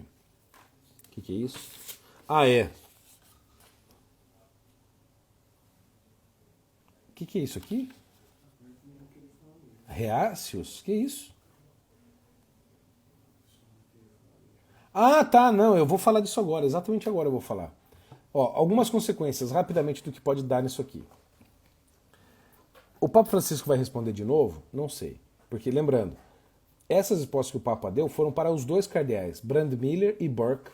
O que é isso? O que é isso aqui? Reácios? Que é isso? Tá, não, eu vou falar disso agora, exatamente agora eu vou falar. Algumas consequências rapidamente do que pode dar nisso aqui. O Papa Francisco vai responder de novo? Não sei. Porque, lembrando, essas respostas que o Papa deu foram para os dois cardeais, Brandmeier e Burke,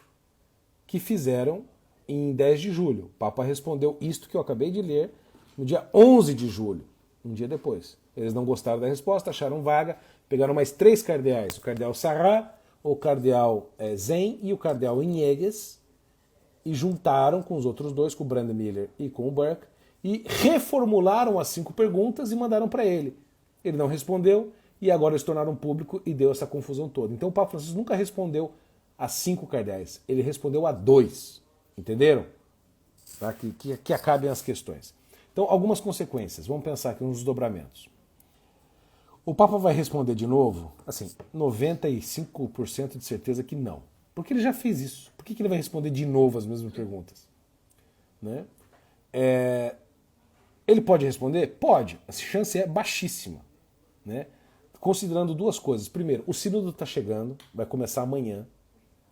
que fizeram em 10 de julho. O Papa respondeu isto que eu acabei de ler no dia 11 de julho, um dia depois. Eles não gostaram da resposta, acharam vaga, pegaram mais 3 cardeais, o cardeal Sarrat, o cardeal Zen e o cardeal Iniegues, e juntaram com os outros dois, com o Brandmeier e com o Burke, e reformularam as 5 perguntas e mandaram para ele. Ele não respondeu, e agora eles tornaram público e deu essa confusão toda. Então o Papa Francisco nunca respondeu a 5 cardeais, ele respondeu a 2. Entenderam? Tá? Que acabem as questões. Então, algumas consequências. Vamos pensar aqui nos desdobramentos. O Papa vai responder de novo? Assim, 95% de certeza que não. Porque ele já fez isso. Por que ele vai responder de novo as mesmas perguntas? Né? Ele pode responder? Pode. A chance é baixíssima. Né? Considerando duas coisas. Primeiro, o sínodo está chegando, vai começar amanhã.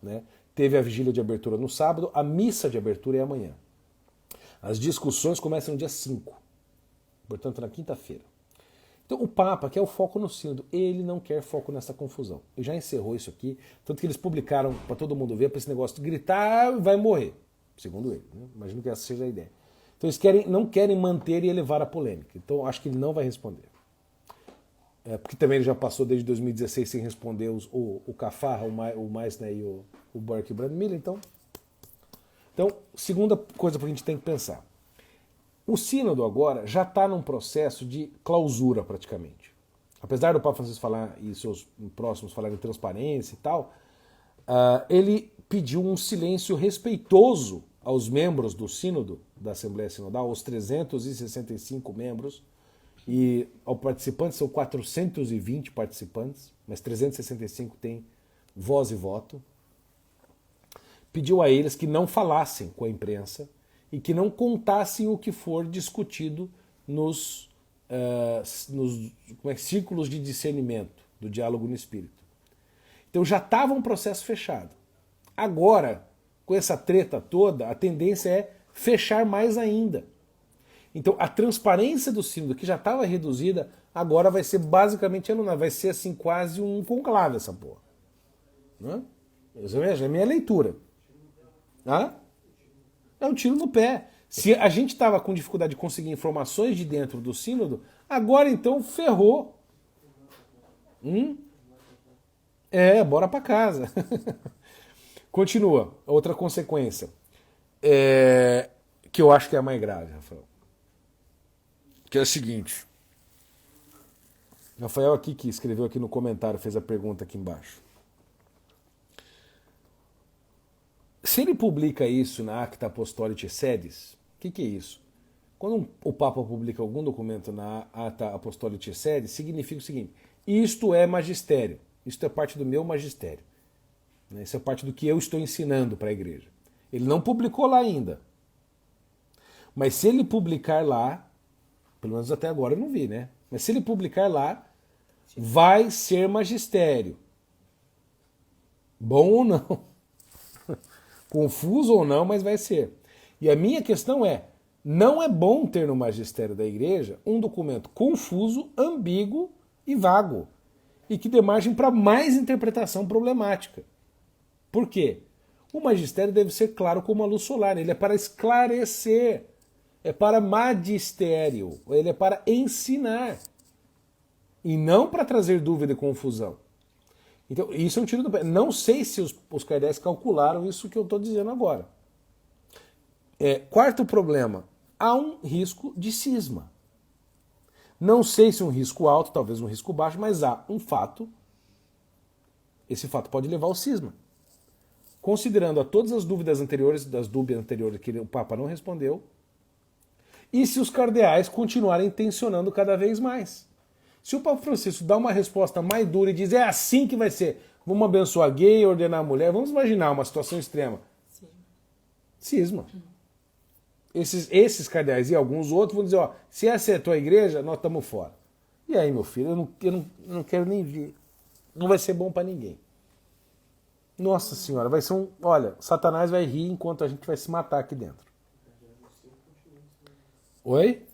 Né? Teve a vigília de abertura no sábado, a missa de abertura é amanhã. As discussões começam no dia 5, portanto na quinta-feira. Então o Papa quer o foco no sínodo, ele não quer foco nessa confusão. Ele já encerrou isso aqui, tanto que eles publicaram para todo mundo ver, para esse negócio de gritar vai morrer, segundo ele. Né? Imagino que essa seja a ideia. Então eles não querem manter e elevar a polêmica, então acho que ele não vai responder. Porque também ele já passou desde 2016 sem responder o Cafarra, o Meissner e o Burke e o Brandmeier, então, segunda coisa que a gente tem que pensar. O sínodo agora já está num processo de clausura praticamente. Apesar do Papa Francisco falar e seus próximos falarem em transparência e tal, ele pediu um silêncio respeitoso aos membros do sínodo, da Assembleia Sinodal, aos 365 membros, E ao participante são 420 participantes, mas 365 têm voz e voto. Pediu a eles que não falassem com a imprensa e que não contassem o que for discutido nos círculos de discernimento, do diálogo no espírito. Então já estava um processo fechado. Agora, com essa treta toda, a tendência é fechar mais ainda. Então a transparência do sínodo, que já estava reduzida, agora vai ser basicamente anulada. Vai ser assim quase um conclave essa porra. Não é? Essa é a minha leitura. Hã? É um tiro no pé. Se a gente estava com dificuldade de conseguir informações de dentro do sínodo, agora então ferrou. Bora pra casa. Continua. Outra consequência. Que eu acho que é a mais grave, Rafael. Que é o seguinte. Rafael aqui que escreveu aqui no comentário, fez a pergunta aqui embaixo. Se ele publica isso na Acta Apostolicae Sedis, o que é isso? Quando o Papa publica algum documento na Acta Apostolicae Sedis, significa o seguinte: isto é magistério, isto é parte do meu magistério. Isso é parte do que eu estou ensinando para a igreja. Ele não publicou lá ainda. Mas se ele publicar lá, pelo menos até agora eu não vi, né? Mas se ele publicar lá, vai ser magistério. Bom ou não. Confuso ou não, mas vai ser. E a minha questão é, não é bom ter no magistério da igreja um documento confuso, ambíguo e vago. E que dê margem para mais interpretação problemática. Por quê? O magistério deve ser claro como a luz solar. Ele é para esclarecer. É para magistério. Ele é para ensinar. E não para trazer dúvida e confusão. Então, isso é um tiro do pé. Não sei se os kardec's calcularam isso que eu estou dizendo agora. Quarto problema. Há um risco de cisma. Não sei se um risco alto, talvez um risco baixo, mas há um fato. Esse fato pode levar ao cisma. Considerando a todas as dúvidas anteriores, das dúvidas anteriores que o Papa não respondeu, e se os cardeais continuarem tensionando cada vez mais. Se o Papa Francisco dá uma resposta mais dura e diz é assim que vai ser, vamos abençoar gay, ordenar a mulher, vamos imaginar uma situação extrema. Sim. Cisma. Esses cardeais e alguns outros vão dizer, ó, se essa é a tua igreja, nós estamos fora. E aí, meu filho, eu não quero nem ver. Não vai ser bom para ninguém. Nossa Senhora, vai ser um... Olha, Satanás vai rir enquanto a gente vai se matar aqui dentro. Oi?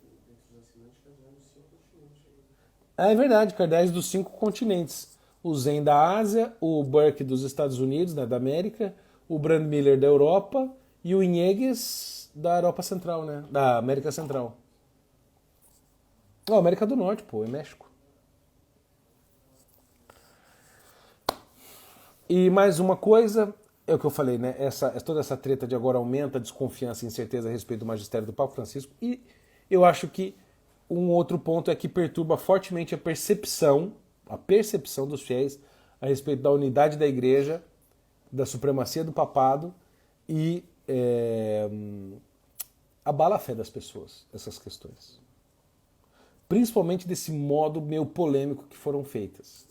É verdade, cardeais dos 5 continentes. O Zen da Ásia, o Burke dos Estados Unidos, né, da América, o Brand Miller da Europa e o Inhegues da Europa Central, né? Da América Central. América do Norte, pô, é México. E mais uma coisa, é o que eu falei, né? Toda essa treta de agora aumenta a desconfiança e incerteza a respeito do magistério do Papa Francisco. E eu acho que um outro ponto é que perturba fortemente a percepção dos fiéis a respeito da unidade da igreja, da supremacia do papado e abala a fé das pessoas, essas questões. Principalmente desse modo meio polêmico que foram feitas.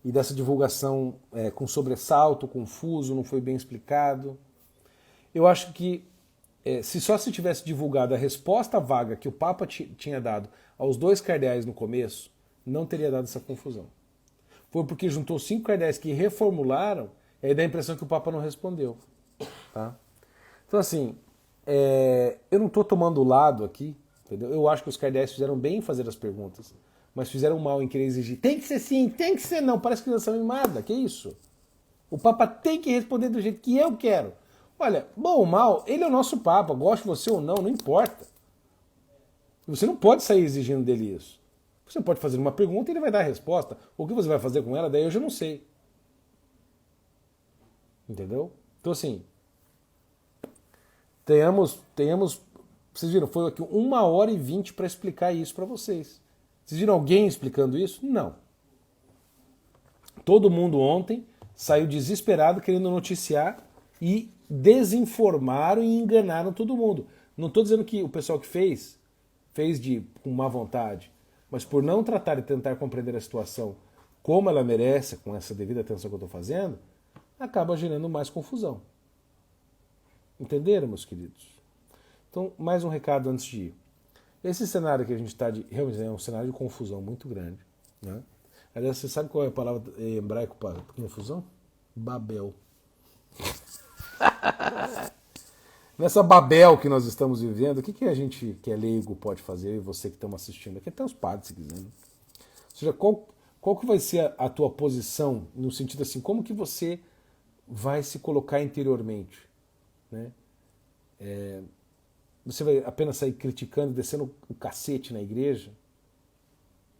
E dessa divulgação com sobressalto, confuso, não foi bem explicado. Eu acho que se só se tivesse divulgado a resposta vaga que o Papa tinha dado aos 2 cardeais no começo, não teria dado essa confusão. Foi porque juntou 5 cardeais que reformularam, e aí dá a impressão que o Papa não respondeu. Tá? Então assim, eu não estou tomando lado aqui, entendeu? Eu acho que os cardeais fizeram bem em fazer as perguntas, mas fizeram mal em querer exigir. Tem que ser sim, tem que ser não, parece criança mimada, que isso? O Papa tem que responder do jeito que eu quero. Olha, bom ou mal, ele é o nosso Papa, goste de você ou não, não importa. Você não pode sair exigindo dele isso. Você pode fazer uma pergunta e ele vai dar a resposta. O que você vai fazer com ela, daí eu já não sei. Entendeu? Então assim, tenhamos vocês viram, foi aqui 1h20 para explicar isso para vocês. Vocês viram alguém explicando isso? Não. Todo mundo ontem saiu desesperado querendo noticiar e desinformaram e enganaram todo mundo. Não estou dizendo que o pessoal que fez com má vontade. mas por não tratar e tentar compreender a situação como ela merece, com essa devida atenção que eu estou fazendo, acaba gerando mais confusão. Entenderam, meus queridos? Então, mais um recado antes de ir. Esse cenário que a gente está realmente é um cenário de confusão muito grande. Né? Aliás, você sabe qual é a palavra em hebraico para confusão? Babel. Nessa Babel que nós estamos vivendo, o que a gente que é leigo pode fazer, e você que estamos assistindo aqui, até os padres, se quiser. Né? Ou seja, qual que vai ser a tua posição, no sentido assim, como que você vai se colocar interiormente? Né? Você vai apenas sair criticando, descendo o cacete na igreja?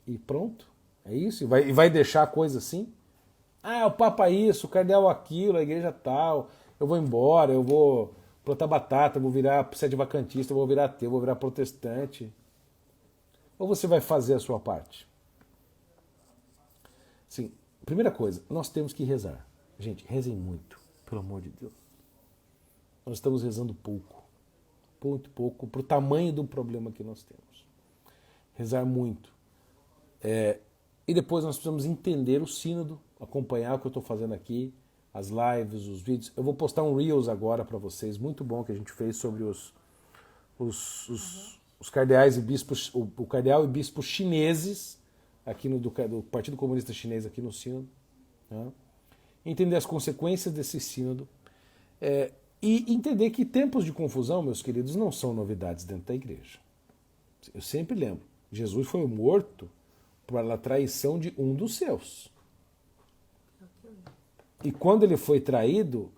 E pronto? É isso? E vai deixar a coisa assim? Ah, o Papa isso, o cardeal aquilo, a igreja tal, eu vou embora, eu vou plantar batata, eu vou virar sede vacantista, eu vou virar ateu, eu vou virar protestante. Ou você vai fazer a sua parte? Sim, primeira coisa, nós temos que rezar. Gente, rezem muito, pelo amor de Deus. Nós estamos rezando pouco, muito pouco, para o tamanho do problema que nós temos. Rezar muito. E depois nós precisamos entender o sínodo, acompanhar o que eu estou fazendo aqui, as lives, os vídeos. Eu vou postar um Reels agora para vocês, muito bom, que a gente fez sobre os cardeais e bispos, o cardeal e bispos chineses, aqui do Partido Comunista Chinês aqui no sínodo. Né? Entender as consequências desse sínodo. E entender que tempos de confusão, meus queridos, não são novidades dentro da igreja. Eu sempre lembro, Jesus foi morto pela traição de um dos seus. E quando ele foi traído,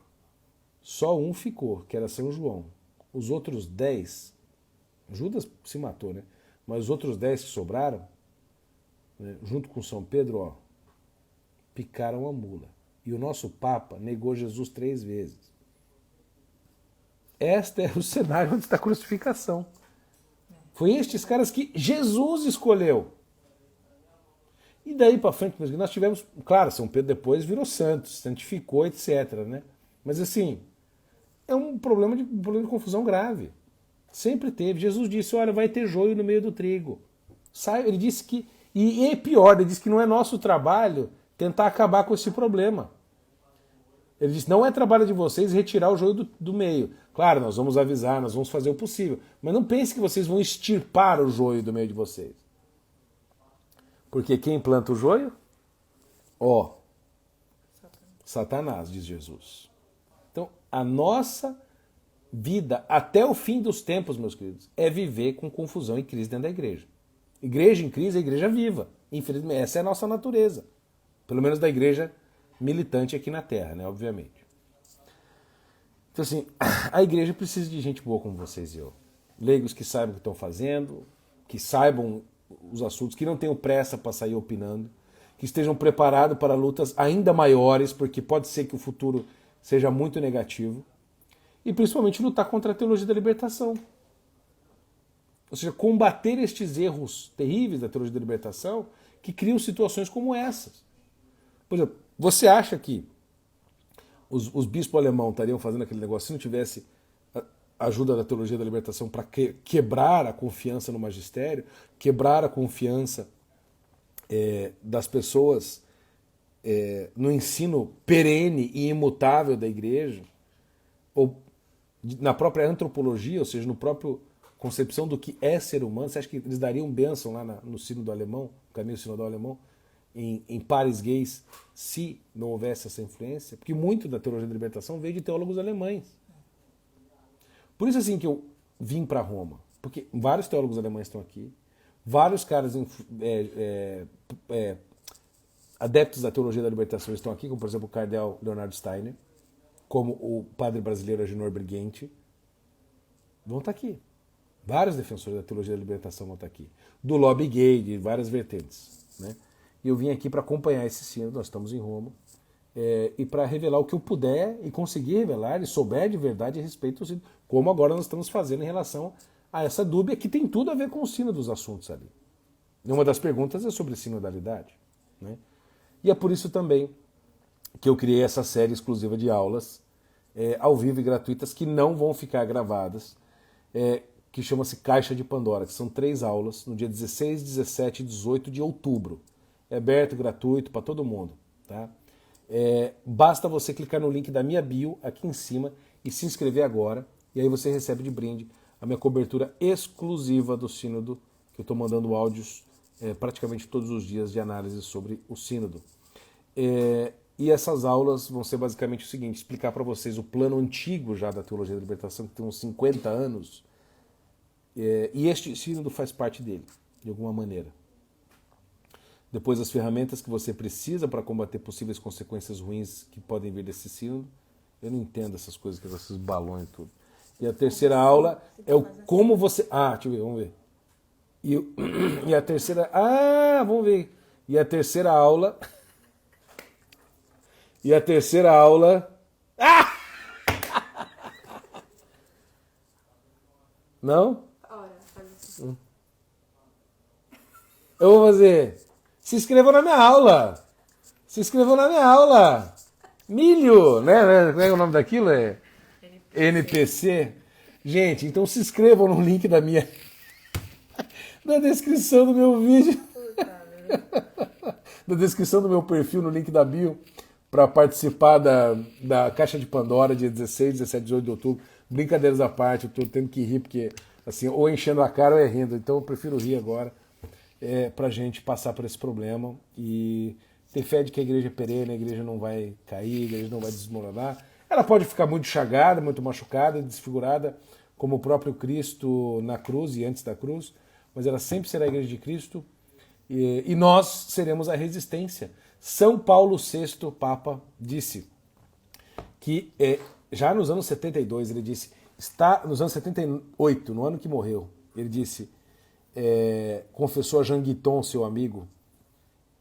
só um ficou, que era São João. Os outros 10, Judas se matou, né? Mas os outros 10 que sobraram, né, junto com São Pedro, picaram a mula. E o nosso Papa negou Jesus 3 vezes. Este é o cenário onde está a crucificação. Foi estes caras que Jesus escolheu. E daí para frente, nós tivemos, claro, São Pedro depois virou santo, santificou, etc. Né? Mas assim, é um problema de confusão grave. Sempre teve. Jesus disse, olha, vai ter joio no meio do trigo. Ele disse que, e é pior, ele disse que não é nosso trabalho tentar acabar com esse problema. Ele disse, não é trabalho de vocês retirar o joio do meio. Claro, nós vamos avisar, nós vamos fazer o possível. Mas não pense que vocês vão extirpar o joio do meio de vocês. Porque quem planta o joio? Satanás, diz Jesus. Então, a nossa vida, até o fim dos tempos, meus queridos, é viver com confusão e crise dentro da igreja. Igreja em crise é igreja viva. Infelizmente, essa é a nossa natureza. Pelo menos da igreja militante aqui na Terra, né? Obviamente. Então, assim, a igreja precisa de gente boa como vocês e eu. Leigos que saibam o que estão fazendo, que saibam os assuntos, que não tenham pressa para sair opinando, que estejam preparados para lutas ainda maiores, porque pode ser que o futuro seja muito negativo, e principalmente lutar contra a teologia da libertação. Ou seja, combater estes erros terríveis da teologia da libertação que criam situações como essas. Por exemplo, você acha que os bispos alemães estariam fazendo aquele negócio se não tivesse ajuda da teologia da libertação para quebrar a confiança no magistério, quebrar a confiança das pessoas no ensino perene e imutável da igreja, ou na própria antropologia, ou seja, no próprio concepção do que é ser humano? Você acha que eles dariam bênção lá no sínodo alemão, no caminho sinodal alemão, em pares gays, se não houvesse essa influência? Porque muito da teologia da libertação veio de teólogos alemães. Por isso assim que eu vim para Roma, porque vários teólogos alemães estão aqui, vários caras adeptos da teologia da libertação estão aqui, como por exemplo o cardeal Leonardo Steiner, como o padre brasileiro Agenor Brighenti, vão estar aqui. Vários defensores da teologia da libertação vão estar aqui. Do lobby gay, de várias vertentes. Né? E eu vim aqui para acompanhar esse sínodo, nós estamos em Roma, e para revelar o que eu puder e conseguir revelar e souber de verdade a respeito do sínodo, como agora nós estamos fazendo em relação a essa dúvida que tem tudo a ver com o sínodo dos assuntos ali. E uma das perguntas é sobre sinodalidade. Né? E é por isso também que eu criei essa série exclusiva de aulas ao vivo e gratuitas que não vão ficar gravadas, que chama-se Caixa de Pandora, que são 3 aulas no dia 16, 17 e 18 de outubro. É aberto, gratuito para todo mundo. Tá? Basta você clicar no link da minha bio aqui em cima e se inscrever agora, e aí você recebe de brinde a minha cobertura exclusiva do Sínodo, que eu estou mandando áudios praticamente todos os dias de análise sobre o Sínodo. E essas aulas vão ser basicamente o seguinte, explicar para vocês o plano antigo já da Teologia da Libertação, que tem uns 50 anos, e este Sínodo faz parte dele, de alguma maneira. Depois as ferramentas que você precisa para combater possíveis consequências ruins que podem vir desse Sínodo. Eu não entendo essas coisas, esses balões e tudo. E a terceira aula é o como você... deixa eu ver, vamos ver. E a terceira... vamos ver. E a terceira aula... E a terceira aula... Não? Eu vou fazer... Se inscrevam na minha aula. Se inscrevam na minha aula. Milho, né? Como é o nome daquilo? NPC. Gente, então se inscrevam no link da minha... na descrição do meu vídeo. Na descrição do meu perfil, no link da bio, para participar da Caixa de Pandora, dia 16, 17, 18 de outubro. Brincadeiras à parte, eu tô tendo que rir, porque assim, ou enchendo a cara ou rindo. Então eu prefiro rir agora, pra gente passar por esse problema e ter fé de que a igreja é perene, a igreja não vai cair, a igreja não vai desmoronar. Ela pode ficar muito chagada, muito machucada, desfigurada, como o próprio Cristo na cruz e antes da cruz, mas ela sempre será a igreja de Cristo e nós seremos a resistência. São Paulo VI, Papa, disse que já nos anos 72, ele disse, nos anos 78, no ano que morreu, ele disse, confessou a Jean Guiton, seu amigo,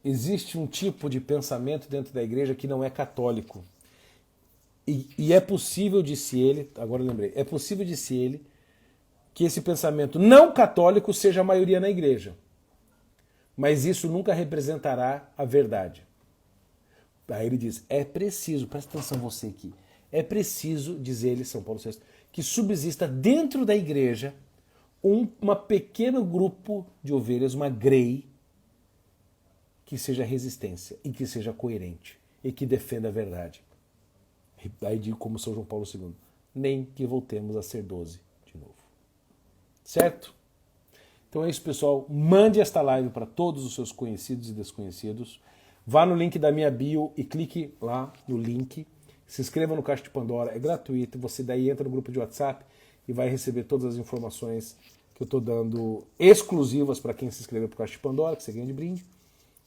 existe um tipo de pensamento dentro da igreja que não é católico. E é possível, disse ele, agora eu lembrei, é possível, disse ele, que esse pensamento não católico seja a maioria na igreja. Mas isso nunca representará a verdade. Aí ele diz, é preciso, presta atenção você aqui, é preciso, diz ele, São Paulo VI, que subsista dentro da igreja uma pequeno grupo de ovelhas, uma grey, que seja resistência e que seja coerente e que defenda a verdade. Aí digo como São João Paulo II, nem que voltemos a ser 12 de novo. Certo? Então é isso, pessoal. Mande esta live para todos os seus conhecidos e desconhecidos. Vá no link da minha bio e clique lá no link. Se inscreva no Caixa de Pandora, é gratuito. Você daí entra no grupo de WhatsApp e vai receber todas as informações que eu estou dando exclusivas para quem se inscrever para o Caixa de Pandora, que você ganha de brinde.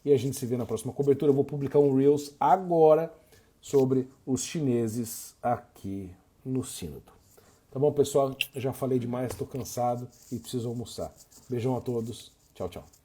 E a gente se vê na próxima cobertura. Eu vou publicar um Reels agora sobre os chineses aqui no Sínodo. Tá bom, pessoal? Eu já falei demais, estou cansado e preciso almoçar. Beijão a todos. Tchau, tchau.